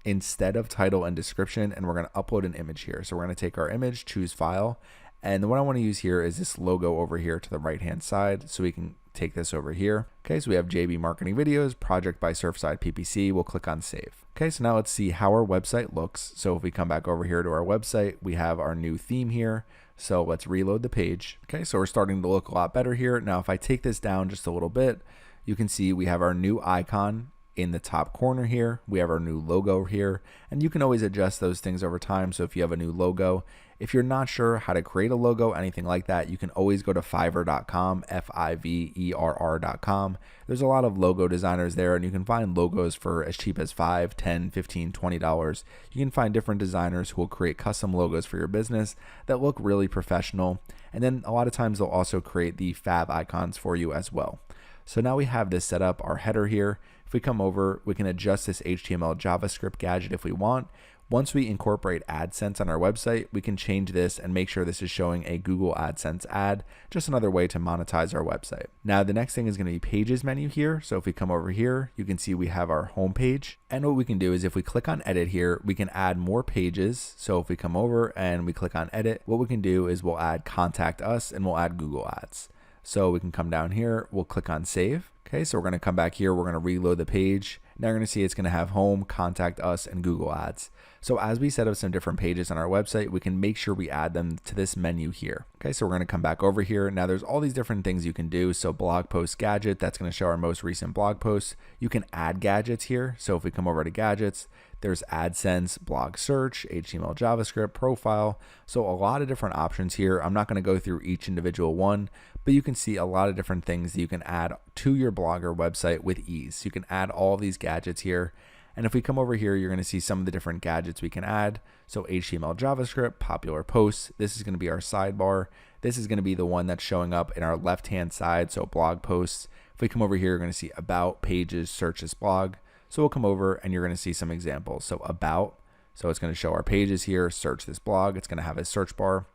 instead of title and description, and we're going to upload an image here. So we're going to take our image, choose file. And what I want to use here is this logo over here to the right hand side. So we can take this over here. Okay, so we have JB Marketing Videos, project by Surfside PPC. We'll click on save. Okay, so now let's see how our website looks. So if we come back over here to our website, we have our new theme here. So let's reload the page. Okay, so we're starting to look a lot better here. Now, if I take this down just a little bit, you can see we have our new icon in the top corner here. We have our new logo here, and you can always adjust those things over time. So if you have a new logo, if you're not sure how to create a logo, anything like that, you can always go to fiverr.com, fiverr.com. There's a lot of logo designers there, and you can find logos for as cheap as $5, $10, $15, $20. You can find different designers who will create custom logos for your business that look really professional. And then a lot of times they'll also create the fav icons for you as well. So now we have this set up, our header here. If we come over, we can adjust this HTML JavaScript gadget if we want. Once we incorporate AdSense on our website, we can change this and make sure this is showing a Google AdSense ad, just another way to monetize our website. Now, the next thing is going to be pages menu here. So if we come over here, you can see we have our home page. And what we can do is if we click on edit here, we can add more pages. So if we come over and we click on edit, what we can do is we'll add contact us and we'll add Google Ads. So we can come down here, we'll click on save. Okay, so we're going to come back here, we're going to reload the page. Now you're going to see it's going to have home, contact us, and Google Ads. So as we set up some different pages on our website, we can make sure we add them to this menu here. Okay, so we're going to come back over here. Now there's all these different things you can do. So blog post gadget, that's going to show our most recent blog posts. You can add gadgets here. So if we come over to gadgets, there's AdSense, blog search, HTML, JavaScript, profile. So a lot of different options here. I'm not going to go through each individual one, but you can see a lot of different things that you can add to your Blogger website with ease. You can add all these gadgets here. And if we come over here, you're going to see some of the different gadgets we can add. So HTML, JavaScript, popular posts. This is going to be our sidebar. This is going to be the one that's showing up in our left-hand side. So blog posts. If we come over here, you're going to see about, pages, search this blog. So we'll come over and you're going to see some examples. So about, so it's going to show our pages here, search this blog. It's going to have a search bar.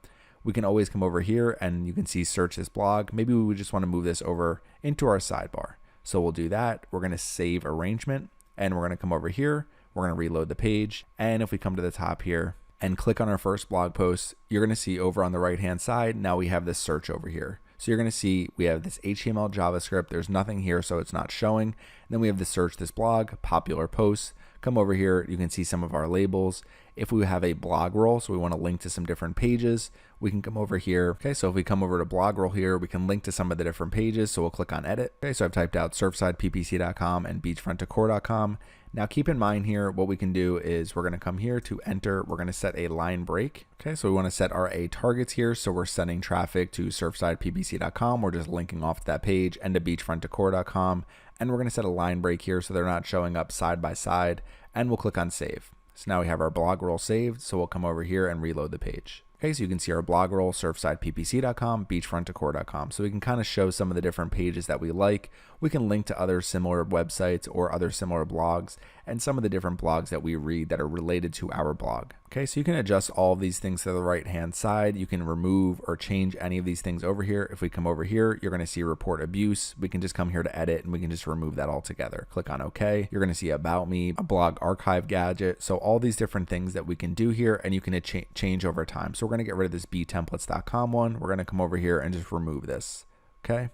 We can always come over here and you can see search this blog. Maybe we would just want to move this over into our sidebar. So we'll do that. We're going to save arrangement and we're going to come over here. We're going to reload the page. And if we come to the top here and click on our first blog post, you're going to see over on the right-hand side, now we have this search over here. So you're going to see we have this HTML, JavaScript. There's nothing here, so it's not showing. And then we have the search this blog, popular posts, Come over here, you can see some of our labels. If we have a blog roll, so we want to link to some different pages, we can come over here. Okay, so if we come over to blog roll here, we can link to some of the different pages. So we'll click on edit. Okay, so I've typed out surfsideppc.com and beachfrontdecor.com. Now keep in mind here, what we can do is we're going to come here to enter. We're going to set a line break. Okay, so we want to set our A targets here. So we're sending traffic to surfsideppc.com. We're just linking off to that page and to beachfrontdecor.com. And we're going to set a line break here so they're not showing up side by side. And we'll click on save. So now we have our blog roll saved. So we'll come over here and reload the page. Okay, so you can see our blog roll, surfsideppc.com, beachfrontdecor.com. So we can kind of show some of the different pages that we like. We can link to other similar websites or other similar blogs and some of the different blogs that we read that are related to our blog. Okay, so you can adjust all of these things to the right-hand side. You can remove or change any of these things over here. If we come over here, you're going to see report abuse. We can just come here to edit and we can just remove that altogether. Click on OK. You're going to see about me, a blog archive gadget. So all these different things that we can do here and you can change over time. So we're going to get rid of this btemplates.com one. We're going to come over here and just remove this. Okay.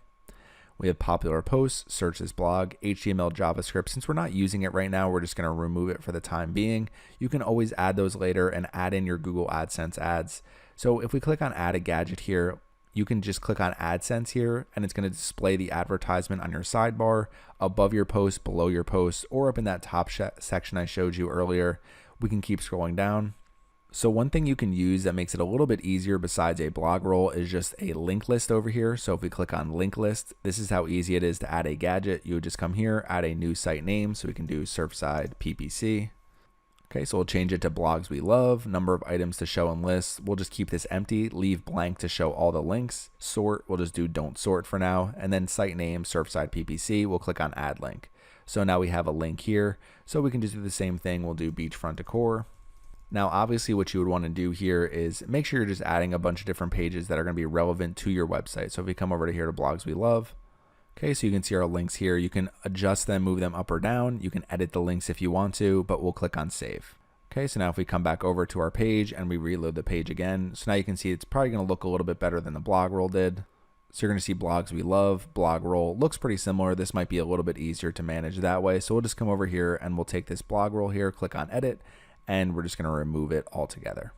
We have popular posts, search this blog, HTML, JavaScript. Since we're not using it right now, we're just going to remove it for the time being. You can always add those later and add in your Google AdSense ads. So if we click on add a gadget here, you can just click on AdSense here and it's going to display the advertisement on your sidebar, above your post, below your post, or up in that top section I showed you earlier. We can keep scrolling down. So one thing you can use that makes it a little bit easier besides a blog roll is just a link list over here. So if we click on link list, this is how easy it is to add a gadget. You would just come here, add a new site name. So we can do Surfside PPC. Okay, so we'll change it to blogs we love, number of items to show and list. We'll just keep this empty, leave blank to show all the links. Sort, we'll just do don't sort for now. And then site name, Surfside PPC, we'll click on add link. So now we have a link here. So we can just do the same thing. We'll do beachfront decor. Now, obviously what you would want to do here is make sure you're just adding a bunch of different pages that are going to be relevant to your website. So if we come over to here to blogs we love, okay, so you can see our links here. You can adjust them, move them up or down. You can edit the links if you want to, but we'll click on save. Okay, so now if we come back over to our page and we reload the page again, so now you can see it's probably going to look a little bit better than the blog roll did. So you're going to see blogs we love, blog roll, looks pretty similar. This might be a little bit easier to manage that way. So we'll just come over here and we'll take this blog roll here, click on edit, and we're just going to remove it altogether.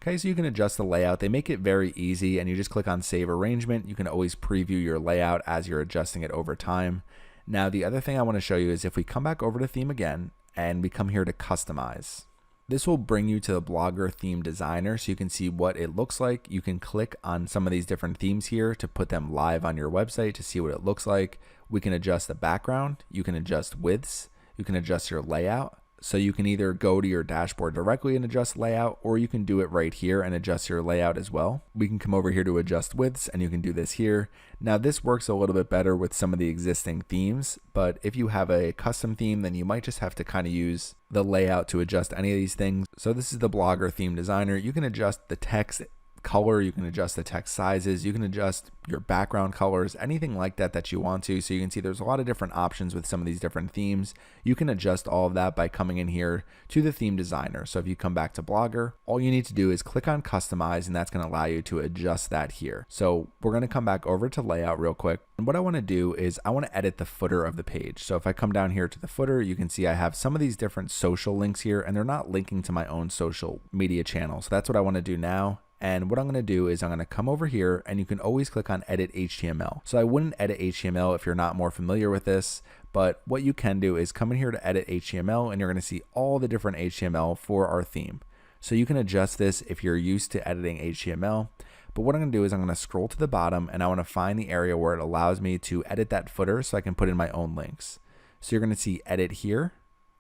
Okay, so you can adjust the layout. They make it very easy and you just click on save arrangement. You can always preview your layout as you're adjusting it over time. Now, the other thing I want to show you is if we come back over to theme again and we come here to customize, this will bring you to the Blogger theme designer so you can see what it looks like. You can click on some of these different themes here to put them live on your website to see what it looks like. We can adjust the background. You can adjust widths. You can adjust your layout. So you can either go to your dashboard directly and adjust layout, or you can do it right here and adjust your layout as well. We can come over here to adjust widths and you can do this here. Now this works a little bit better with some of the existing themes, but if you have a custom theme, then you might just have to kind of use the layout to adjust any of these things. So this is the Blogger theme designer. You can adjust the text color, you can adjust the text sizes, you can adjust your background colors, anything like that that you want to. So you can see there's a lot of different options with some of these different themes. You can adjust all of that by coming in here to the theme designer. So if you come back to Blogger, all you need to do is click on customize and that's going to allow you to adjust that here. So we're going to come back over to layout real quick. And what I want to do is I want to edit the footer of the page. So if I come down here to the footer, you can see I have some of these different social links here and they're not linking to my own social media channel. So that's what I want to do now. And what I'm going to do is I'm going to come over here and you can always click on edit HTML. So I wouldn't edit HTML if you're not more familiar with this, but what you can do is come in here to edit HTML and you're going to see all the different HTML for our theme. So you can adjust this if you're used to editing HTML. But what I'm going to do is I'm going to scroll to the bottom and I want to find the area where it allows me to edit that footer so I can put in my own links. So you're going to see edit here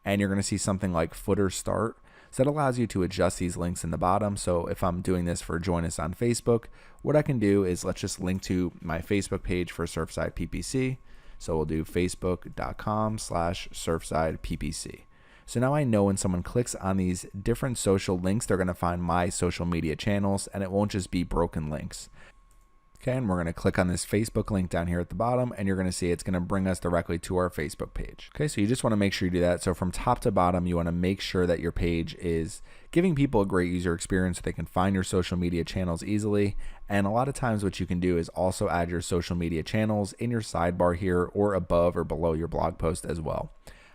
and you're going to see something like footer start. So that allows you to adjust these links in the bottom. So if I'm doing this for join us on Facebook, what I can do is let's just link to my Facebook page for Surfside PPC. So we'll do facebook.com/Surfside PPC. So now I know when someone clicks on these different social links, they're going to find my social media channels and it won't just be broken links. Okay, and we're going to click on this Facebook link down here at the bottom and you're going to see it's going to bring us directly to our Facebook page. Okay, so you just want to make sure you do that. So from top to bottom, you want to make sure that your page is giving people a great user experience so they can find your social media channels easily. And a lot of times what you can do is also add your social media channels in your sidebar here or above or below your blog post as well.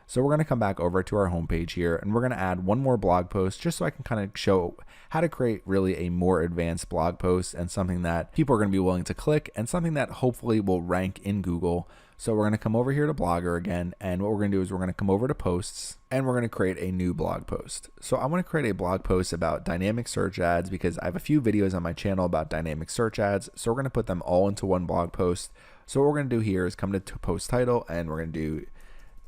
So we're going to come back over to our homepage here, and we're going to add one more blog post just so I can kind of show how to create really a more advanced blog post and something that people are going to be willing to click and something that hopefully will rank in Google. So we're going to come over here to Blogger again, and what we're going to do is we're going to come over to posts, and we're going to create a new blog post. So I want to create a blog post about dynamic search ads because I have a few videos on my channel about dynamic search ads. So we're going to put them all into one blog post. So what we're going to do here is come to post title, and we're going to do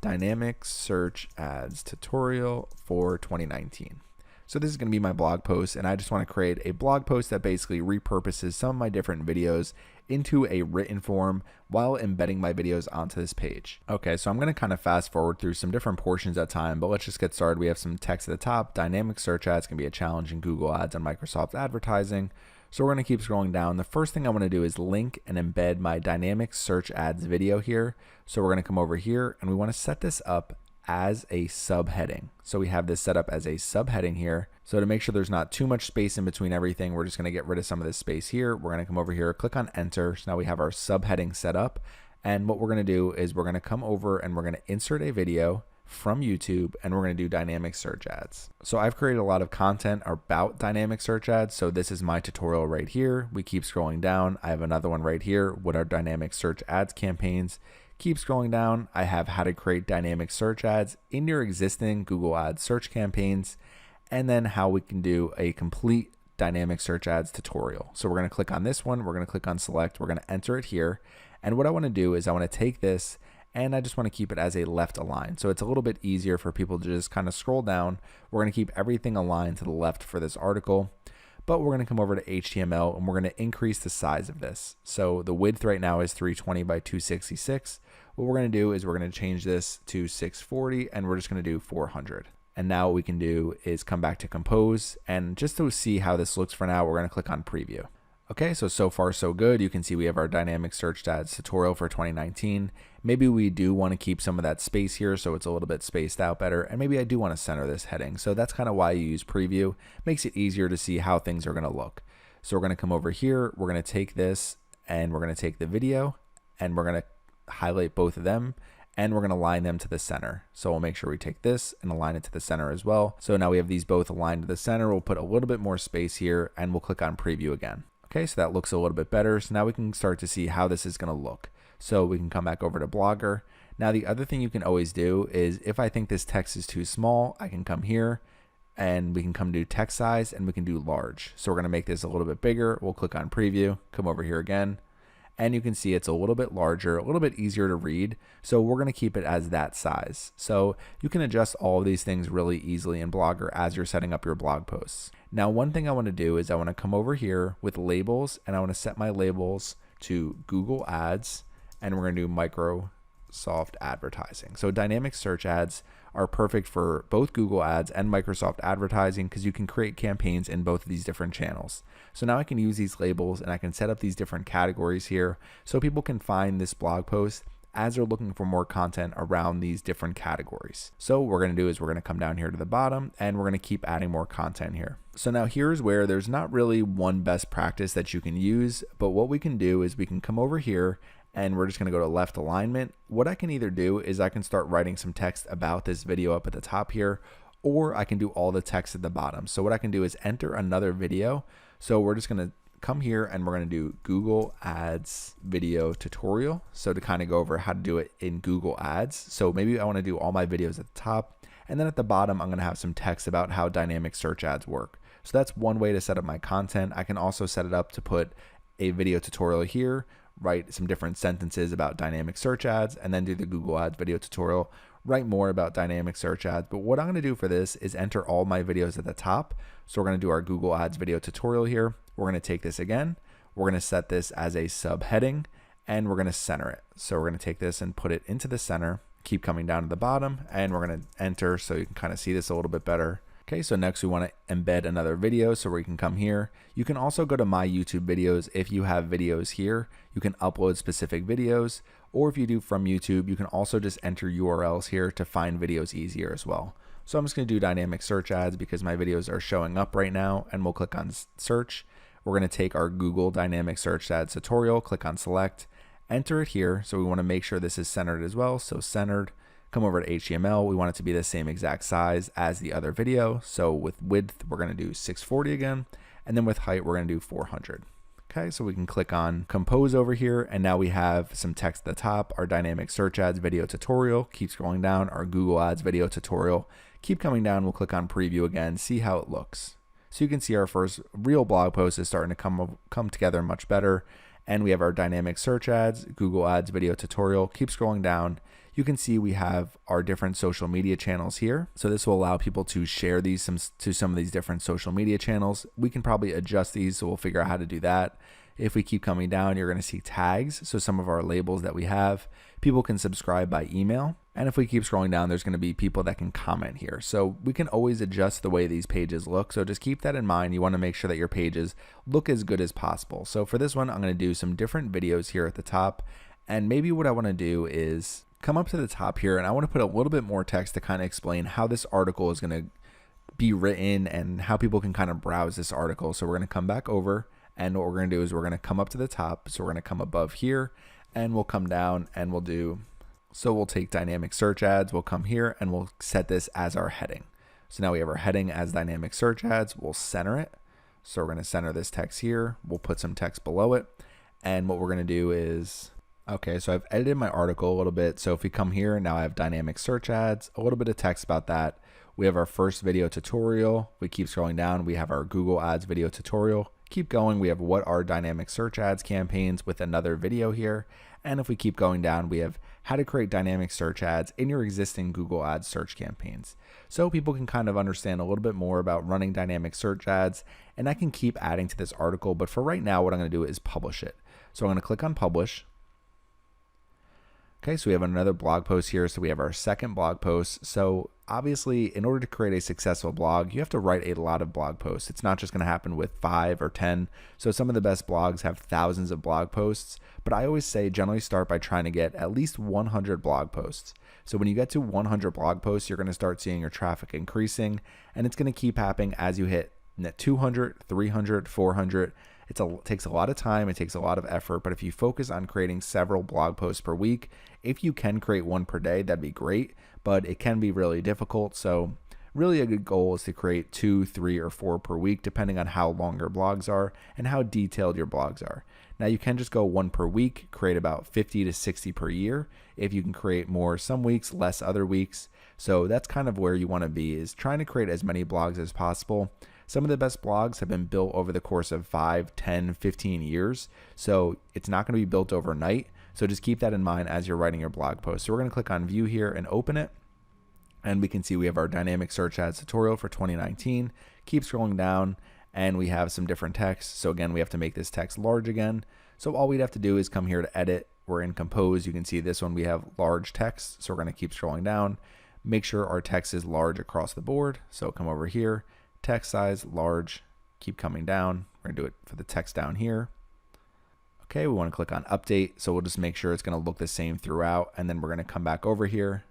dynamic search ads tutorial for 2019. So this is going to be my blog post, and I just want to create a blog post that basically repurposes some of my different videos into a written form while embedding my videos onto this page. Okay, so I'm going to kind of fast forward through some different portions at a time, but let's just get started. We have some text at the top. Dynamic search ads can be a challenge in Google Ads and Microsoft advertising. So we're going to keep scrolling down. The first thing I want to do is link and embed my dynamic search ads video here. So we're going to come over here, and we want to set this up as a subheading. So we have this set up as a subheading here. So to make sure there's not too much space in between everything, we're just going to get rid of some of this space here. We're going to come over here, click on enter. So now we have our subheading set up. And what we're going to do is we're going to come over and we're going to insert a video from YouTube, and we're going to do dynamic search ads. So I've created a lot of content about dynamic search ads. So this is my tutorial right here. We keep scrolling down. I have another one right here. What are dynamic search ads campaigns? Keep scrolling down. I have how to create dynamic search ads in your existing Google Ads search campaigns, and then how we can do a complete dynamic search ads tutorial. So we're going to click on this one. We're going to click on select. We're going to enter it here. And what I want to do is I want to take this, and I just want to keep it as a left align. So it's a little bit easier for people to just kind of scroll down. We're going to keep everything aligned to the left for this article, but we're going to come over to HTML, and we're going to increase the size of this. So the width right now is 320 by 266. What we're going to do is we're going to change this to 640, and we're just going to do 400. And now what we can do is come back to compose, and just to see how this looks for now, we're going to click on preview. Okay, so far so good. You can see we have our dynamic search ads tutorial for 2019. Maybe we do want to keep some of that space here so it's a little bit spaced out better, and maybe I do want to center this heading. So that's kind of why you use preview. Makes it easier to see how things are going to look. So we're going to come over here, we're going to take this, and we're going to take the video, and we're going to highlight both of them, and we're going to align them to the center. So we'll make sure we take this and align it to the center as well. So now we have these both aligned to the center. We'll put a little bit more space here, and we'll click on preview again. Okay, so that looks a little bit better. So now we can start to see how this is going to look. So we can come back over to Blogger. Now the other thing you can always do is if I think this text is too small, I can come here and we can come to text size, and we can do large. So we're going to make this a little bit bigger. We'll click on preview, come over here again, and you can see it's a little bit larger, a little bit easier to read. So we're going to keep it as that size. So you can adjust all of these things really easily in Blogger as you're setting up your blog posts. Now, one thing I want to do is I want to come over here with labels, and I want to set my labels to Google Ads, and we're going to do Microsoft advertising. So dynamic search ads are perfect for both Google Ads and Microsoft advertising because you can create campaigns in both of these different channels. So now I can use these labels, and I can set up these different categories here so people can find this blog post as they're looking for more content around these different categories. So what we're going to do is we're going to come down here to the bottom, and we're going to keep adding more content here. So now here's where there's not really one best practice that you can use, but what we can do is we can come over here, and we're just going to go to left alignment. What I can either do is I can start writing some text about this video up at the top here, or I can do all the text at the bottom. So what I can do is enter another video. So we're just going to come here, and we're going to do Google Ads video tutorial. So to kind of go over how to do it in Google Ads. So maybe I want to do all my videos at the top, and then at the bottom, I'm going to have some text about how dynamic search ads work. So that's one way to set up my content. I can also set it up to put a video tutorial here, write some different sentences about dynamic search ads, and then do the Google Ads video tutorial, write more about dynamic search ads. But what I'm going to do for this is enter all my videos at the top. So we're going to do our Google Ads video tutorial here. We're going to take this again. We're going to set this as a subheading, and we're going to center it. So we're going to take this and put it into the center, keep coming down to the bottom, and we're going to enter so you can kind of see this a little bit better. Okay, so next we want to embed another video, so we can come here. You can also go to my YouTube videos. If you have videos here, you can upload specific videos, or if you do from YouTube, you can also just enter URLs here to find videos easier as well. So I'm just going to do dynamic search ads because my videos are showing up right now, and we'll click on search. We're going to take our Google dynamic search ads tutorial, click on select, enter it here. So we want to make sure this is centered as well. So centered, Come over to HTML. We want it to be the same exact size as the other video. So with width, we're going to do 640 again. And then with height, we're going to do 400. Okay, so we can click on compose over here. And now we have some text at the top, our dynamic search ads video tutorial. Keep scrolling down, our Google ads video tutorial. Keep coming down. We'll click on preview again, see how it looks. So you can see our first real blog post is starting to come together much better. And we have our dynamic search ads, Google ads video tutorial. Keep scrolling down. You can see we have our different social media channels here. So this will allow people to share these to some of these different social media channels. We can probably adjust these, so we'll figure out how to do that. If we keep coming down, you're going to see tags. So some of our labels that we have, people can subscribe by email. And if we keep scrolling down, there's going to be people that can comment here. So we can always adjust the way these pages look. So just keep that in mind. You want to make sure that your pages look as good as possible. So for this one, I'm going to do some different videos here at the top. And maybe what I want to do is come up to the top here, and I want to put a little bit more text to kind of explain how this article is going to be written and how people can kind of browse this article. So we're going to come back over, and what we're going to do is we're going to come up to the top. So we're going to come above here, and we'll come down, and we'll take dynamic search ads. We'll come here, and we'll set this as our heading. So now we have our heading as dynamic search ads. We'll center it. So we're going to center this text here. We'll put some text below it. And what we're going to do is, okay, so I've edited my article a little bit. So if we come here, now I have dynamic search ads, a little bit of text about that. We have our first video tutorial. We keep scrolling down. We have our Google ads video tutorial. Keep going. We have what are dynamic search ads campaigns with another video here. And if we keep going down, we have how to create dynamic search ads in your existing Google ads search campaigns. So people can kind of understand a little bit more about running dynamic search ads, and I can keep adding to this article. But for right now, what I'm going to do is publish it. So I'm going to click on publish. Okay, so we have another blog post here. So we have our second blog post. So obviously, in order to create a successful blog, you have to write a lot of blog posts. It's not just going to happen with 5 or 10. So some of the best blogs have thousands of blog posts, but I always say generally start by trying to get at least 100 blog posts. So when you get to 100 blog posts, you're going to start seeing your traffic increasing, and it's going to keep happening as you hit 200, 300, 400. It takes a lot of time, it takes a lot of effort, but if you focus on creating several blog posts per week, if you can create one per day, that'd be great, but it can be really difficult. So really a good goal is to create 2, 3, or 4 per week, depending on how long your blogs are and how detailed your blogs are. Now you can just go 1 per week, create about 50 to 60 per year. If you can create more some weeks, less other weeks. So that's kind of where you want to be, is trying to create as many blogs as possible. Some of the best blogs have been built over the course of 5, 10, 15 years. So it's not going to be built overnight. So just keep that in mind as you're writing your blog post. So we're going to click on view here and open it. And we can see we have our dynamic search ads tutorial for 2019. Keep scrolling down and we have some different text. So again, we have to make this text large again. So all we'd have to do is come here to edit. We're in compose. You can see this one, we have large text. So we're going to keep scrolling down. Make sure our text is large across the board. So come over here. Text size, large, keep coming down. We're gonna do it for the text down here. Okay, we wanna click on update. So we'll just make sure it's gonna look the same throughout. And then we're gonna come back over here.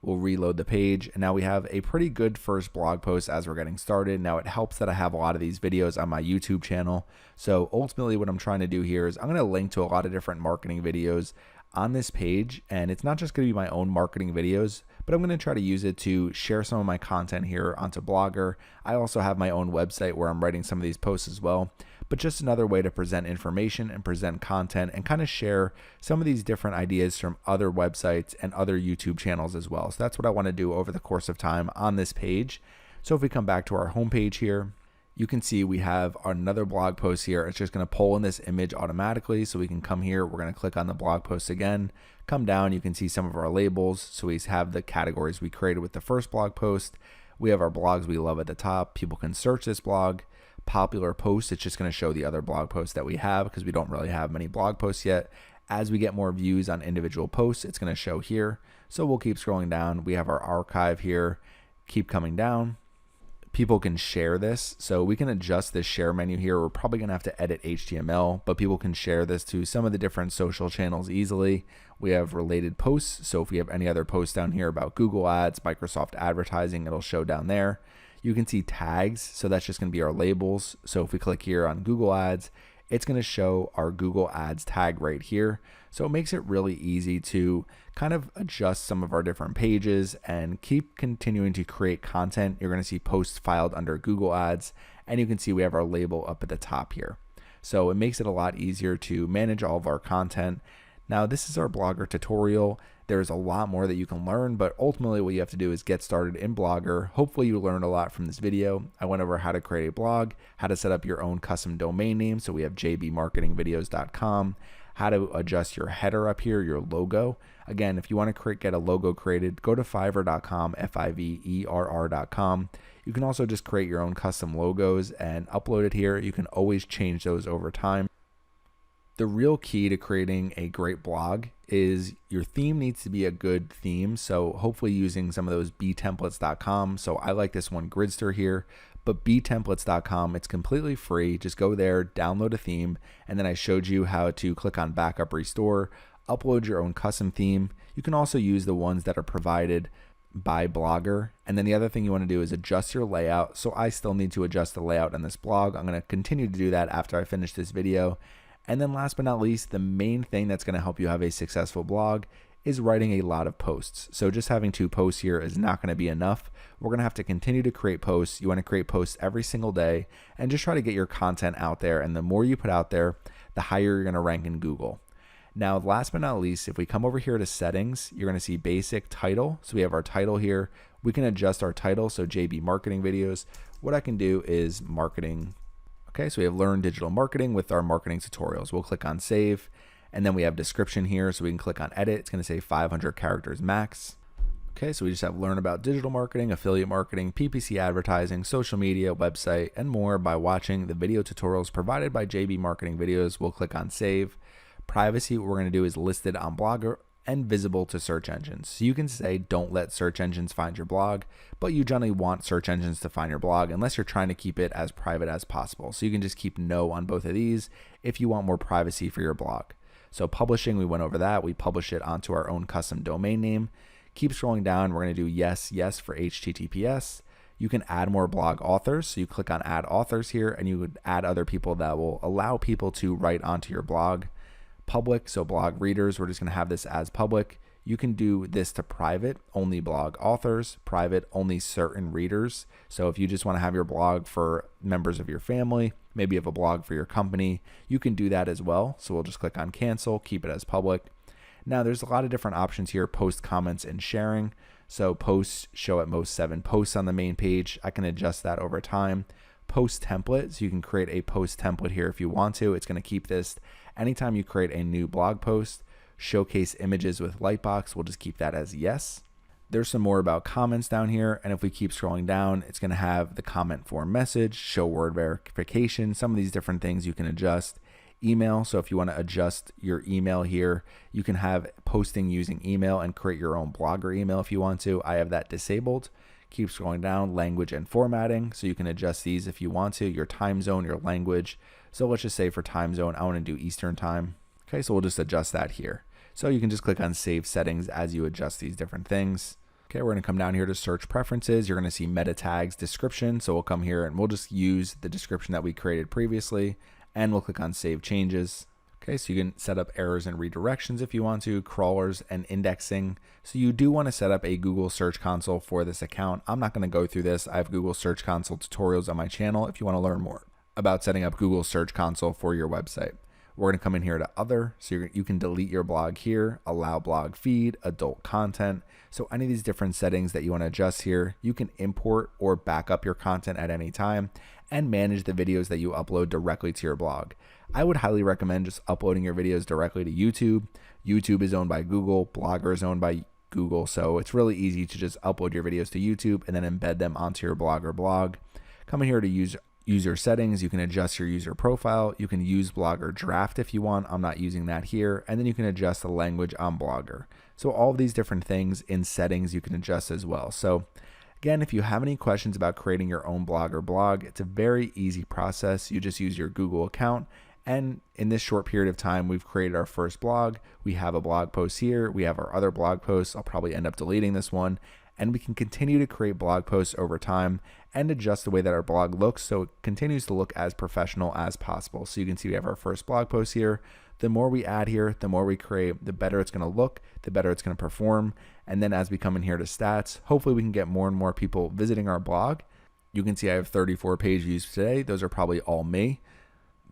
We'll reload the page. And now we have a pretty good first blog post as we're getting started. Now it helps that I have a lot of these videos on my YouTube channel. So ultimately what I'm trying to do here is I'm gonna link to a lot of different marketing videos on this page. And it's not just gonna be my own marketing videos, but I'm going to try to use it to share some of my content here onto Blogger. I also have my own website where I'm writing some of these posts as well, but just another way to present information and present content and kind of share some of these different ideas from other websites and other YouTube channels as well. So that's what I want to do over the course of time on this page. So if we come back to our homepage here, you can see we have another blog post here. It's just going to pull in this image automatically. So we can come here. We're going to click on the blog post again. Come down. You can see some of our labels. So we have the categories we created with the first blog post. We have our blogs we love at the top. People can search this blog. Popular posts. It's just going to show the other blog posts that we have because we don't really have many blog posts yet. As we get more views on individual posts, it's going to show here. So we'll keep scrolling down. We have our archive here. Keep coming down. People can share this. So we can adjust this share menu here. We're probably going to have to edit HTML, but people can share this to some of the different social channels easily. We have related posts. So if we have any other posts down here about Google Ads, Microsoft advertising, it'll show down there. You can see tags. So that's just going to be our labels. So if we click here on Google Ads, it's going to show our Google Ads tag right here. So it makes it really easy to kind of adjust some of our different pages and keep continuing to create content. You're going to see posts filed under Google Ads, and you can see we have our label up at the top here. So it makes it a lot easier to manage all of our content. Now, this is our Blogger tutorial. There's a lot more that you can learn, but ultimately what you have to do is get started in Blogger. Hopefully you learned a lot from this video. I went over how to create a blog, how to set up your own custom domain name. So we have jbmarketingvideos.com, how to adjust your header up here, your logo. Again, if you want to get a logo created, go to fiverr.com, fiverr.com. You can also just create your own custom logos and upload it here. You can always change those over time. The real key to creating a great blog is your theme needs to be a good theme. So hopefully using some of those btemplates.com. So I like this one, Gridster here, but btemplates.com, it's completely free. Just go there, download a theme, and then I showed you how to click on backup restore, upload your own custom theme. You can also use the ones that are provided by Blogger. And then the other thing you want to do is adjust your layout. So I still need to adjust the layout on this blog. I'm going to continue to do that after I finish this video. And then last but not least, the main thing that's going to help you have a successful blog is writing a lot of posts. So just having 2 posts here is not going to be enough. We're going to have to continue to create posts. You want to create posts every single day and just try to get your content out there. And the more you put out there, the higher you're going to rank in Google. Now, last but not least, if we come over here to settings, you're going to see basic title. So we have our title here. We can adjust our title. So JB Marketing Videos. What I can do is marketing. Okay, so we have learn digital marketing with our marketing tutorials. We'll click on save, and then we have description here, so we can click on edit. It's going to say 500 characters max. Okay, so we just have learn about digital marketing, affiliate marketing, PPC advertising, social media, website, and more by watching the video tutorials provided by JB Marketing Videos. We'll click on save. Privacy, what we're going to do is listed on Blogger and visible to search engines. So you can say don't let search engines find your blog, but you generally want search engines to find your blog unless you're trying to keep it as private as possible. So you can just keep no on both of these if you want more privacy for your blog. So publishing, we went over that. We publish it onto our own custom domain name. Keep scrolling down. We're going to do yes, yes for HTTPS. You can add more blog authors. So you click on add authors here and you would add other people that will allow people to write onto your blog. Public, so blog readers, we're just going to have this as public. You can do this to private, only blog authors, private, only certain readers. So if you just want to have your blog for members of your family, maybe you have a blog for your company, you can do that as well. So we'll just click on cancel, keep it as public. Now there's a lot of different options here, post, comments, and sharing. So posts show at most 7 posts on the main page. I can adjust that over time. Post template, so you can create a post template here if you want to. It's going to keep this anytime you create a new blog post. Showcase images with Lightbox, we'll just keep that as yes. There's some more about comments down here, and if we keep scrolling down, it's going to have the comment form message, show word verification, some of these different things you can adjust. Email, so if you want to adjust your email here, you can have posting using email and create your own Blogger email if you want to. I have that disabled. Keep scrolling down, language and formatting, so you can adjust these if you want to, your time zone, your language. So let's just say for time zone, I want to do Eastern time. Okay, so we'll just adjust that here. So you can just click on save settings as you adjust these different things. Okay, we're going to come down here to search preferences. You're going to see meta tags description. So we'll come here and we'll just use the description that we created previously, and we'll click on save changes. Okay, so you can set up errors and redirections if you want to, crawlers and indexing. So you do want to set up a Google Search Console for this account. I'm not going to go through this. I have Google Search Console tutorials on my channel if you want to learn more about setting up Google Search Console for your website. We're going to come in here to other, so you can delete your blog here, allow blog feed, adult content. So any of these different settings that you want to adjust here, you can import or back up your content at any time and manage the videos that you upload directly to your blog. I would highly recommend just uploading your videos directly to YouTube. YouTube is owned by Google, Blogger is owned by Google, so it's really easy to just upload your videos to YouTube and then embed them onto your Blogger blog. Coming here to user settings, you can adjust your user profile. You can use Blogger Draft if you want. I'm not using that here. And then you can adjust the language on Blogger. So all of these different things in settings you can adjust as well. So again, if you have any questions about creating your own Blogger blog, it's a very easy process. You just use your Google account. And in this short period of time, we've created our first blog. We have a blog post here. We have our other blog posts. I'll probably end up deleting this one. And we can continue to create blog posts over time and adjust the way that our blog looks so it continues to look as professional as possible. So you can see we have our first blog post here, the more we add here, the more we create, the better it's going to look, the better it's going to perform. And then as we come in here to stats, hopefully we can get more and more people visiting our blog. You can see I have 34 page views today. Those are probably all me.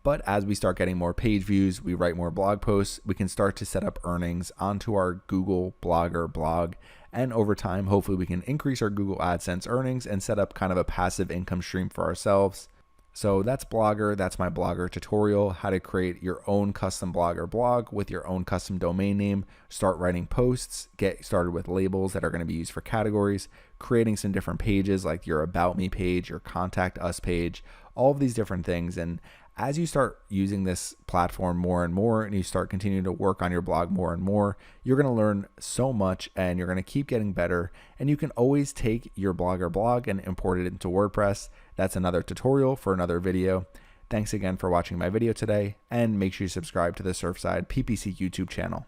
But as we start getting more page views, we write more blog posts, we can start to set up earnings onto our Google Blogger blog. And over time, hopefully we can increase our Google AdSense earnings and set up kind of a passive income stream for ourselves. So that's Blogger. That's my Blogger tutorial, how to create your own custom Blogger blog with your own custom domain name, start writing posts, get started with labels that are going to be used for categories, creating some different pages like your About Me page, your Contact Us page, all of these different things. And as you start using this platform more and more, and you start continuing to work on your blog more and more, you're going to learn so much and you're going to keep getting better. And you can always take your Blogger blog and import it into WordPress. That's another tutorial for another video. Thanks again for watching my video today, and make sure you subscribe to the Surfside PPC YouTube channel.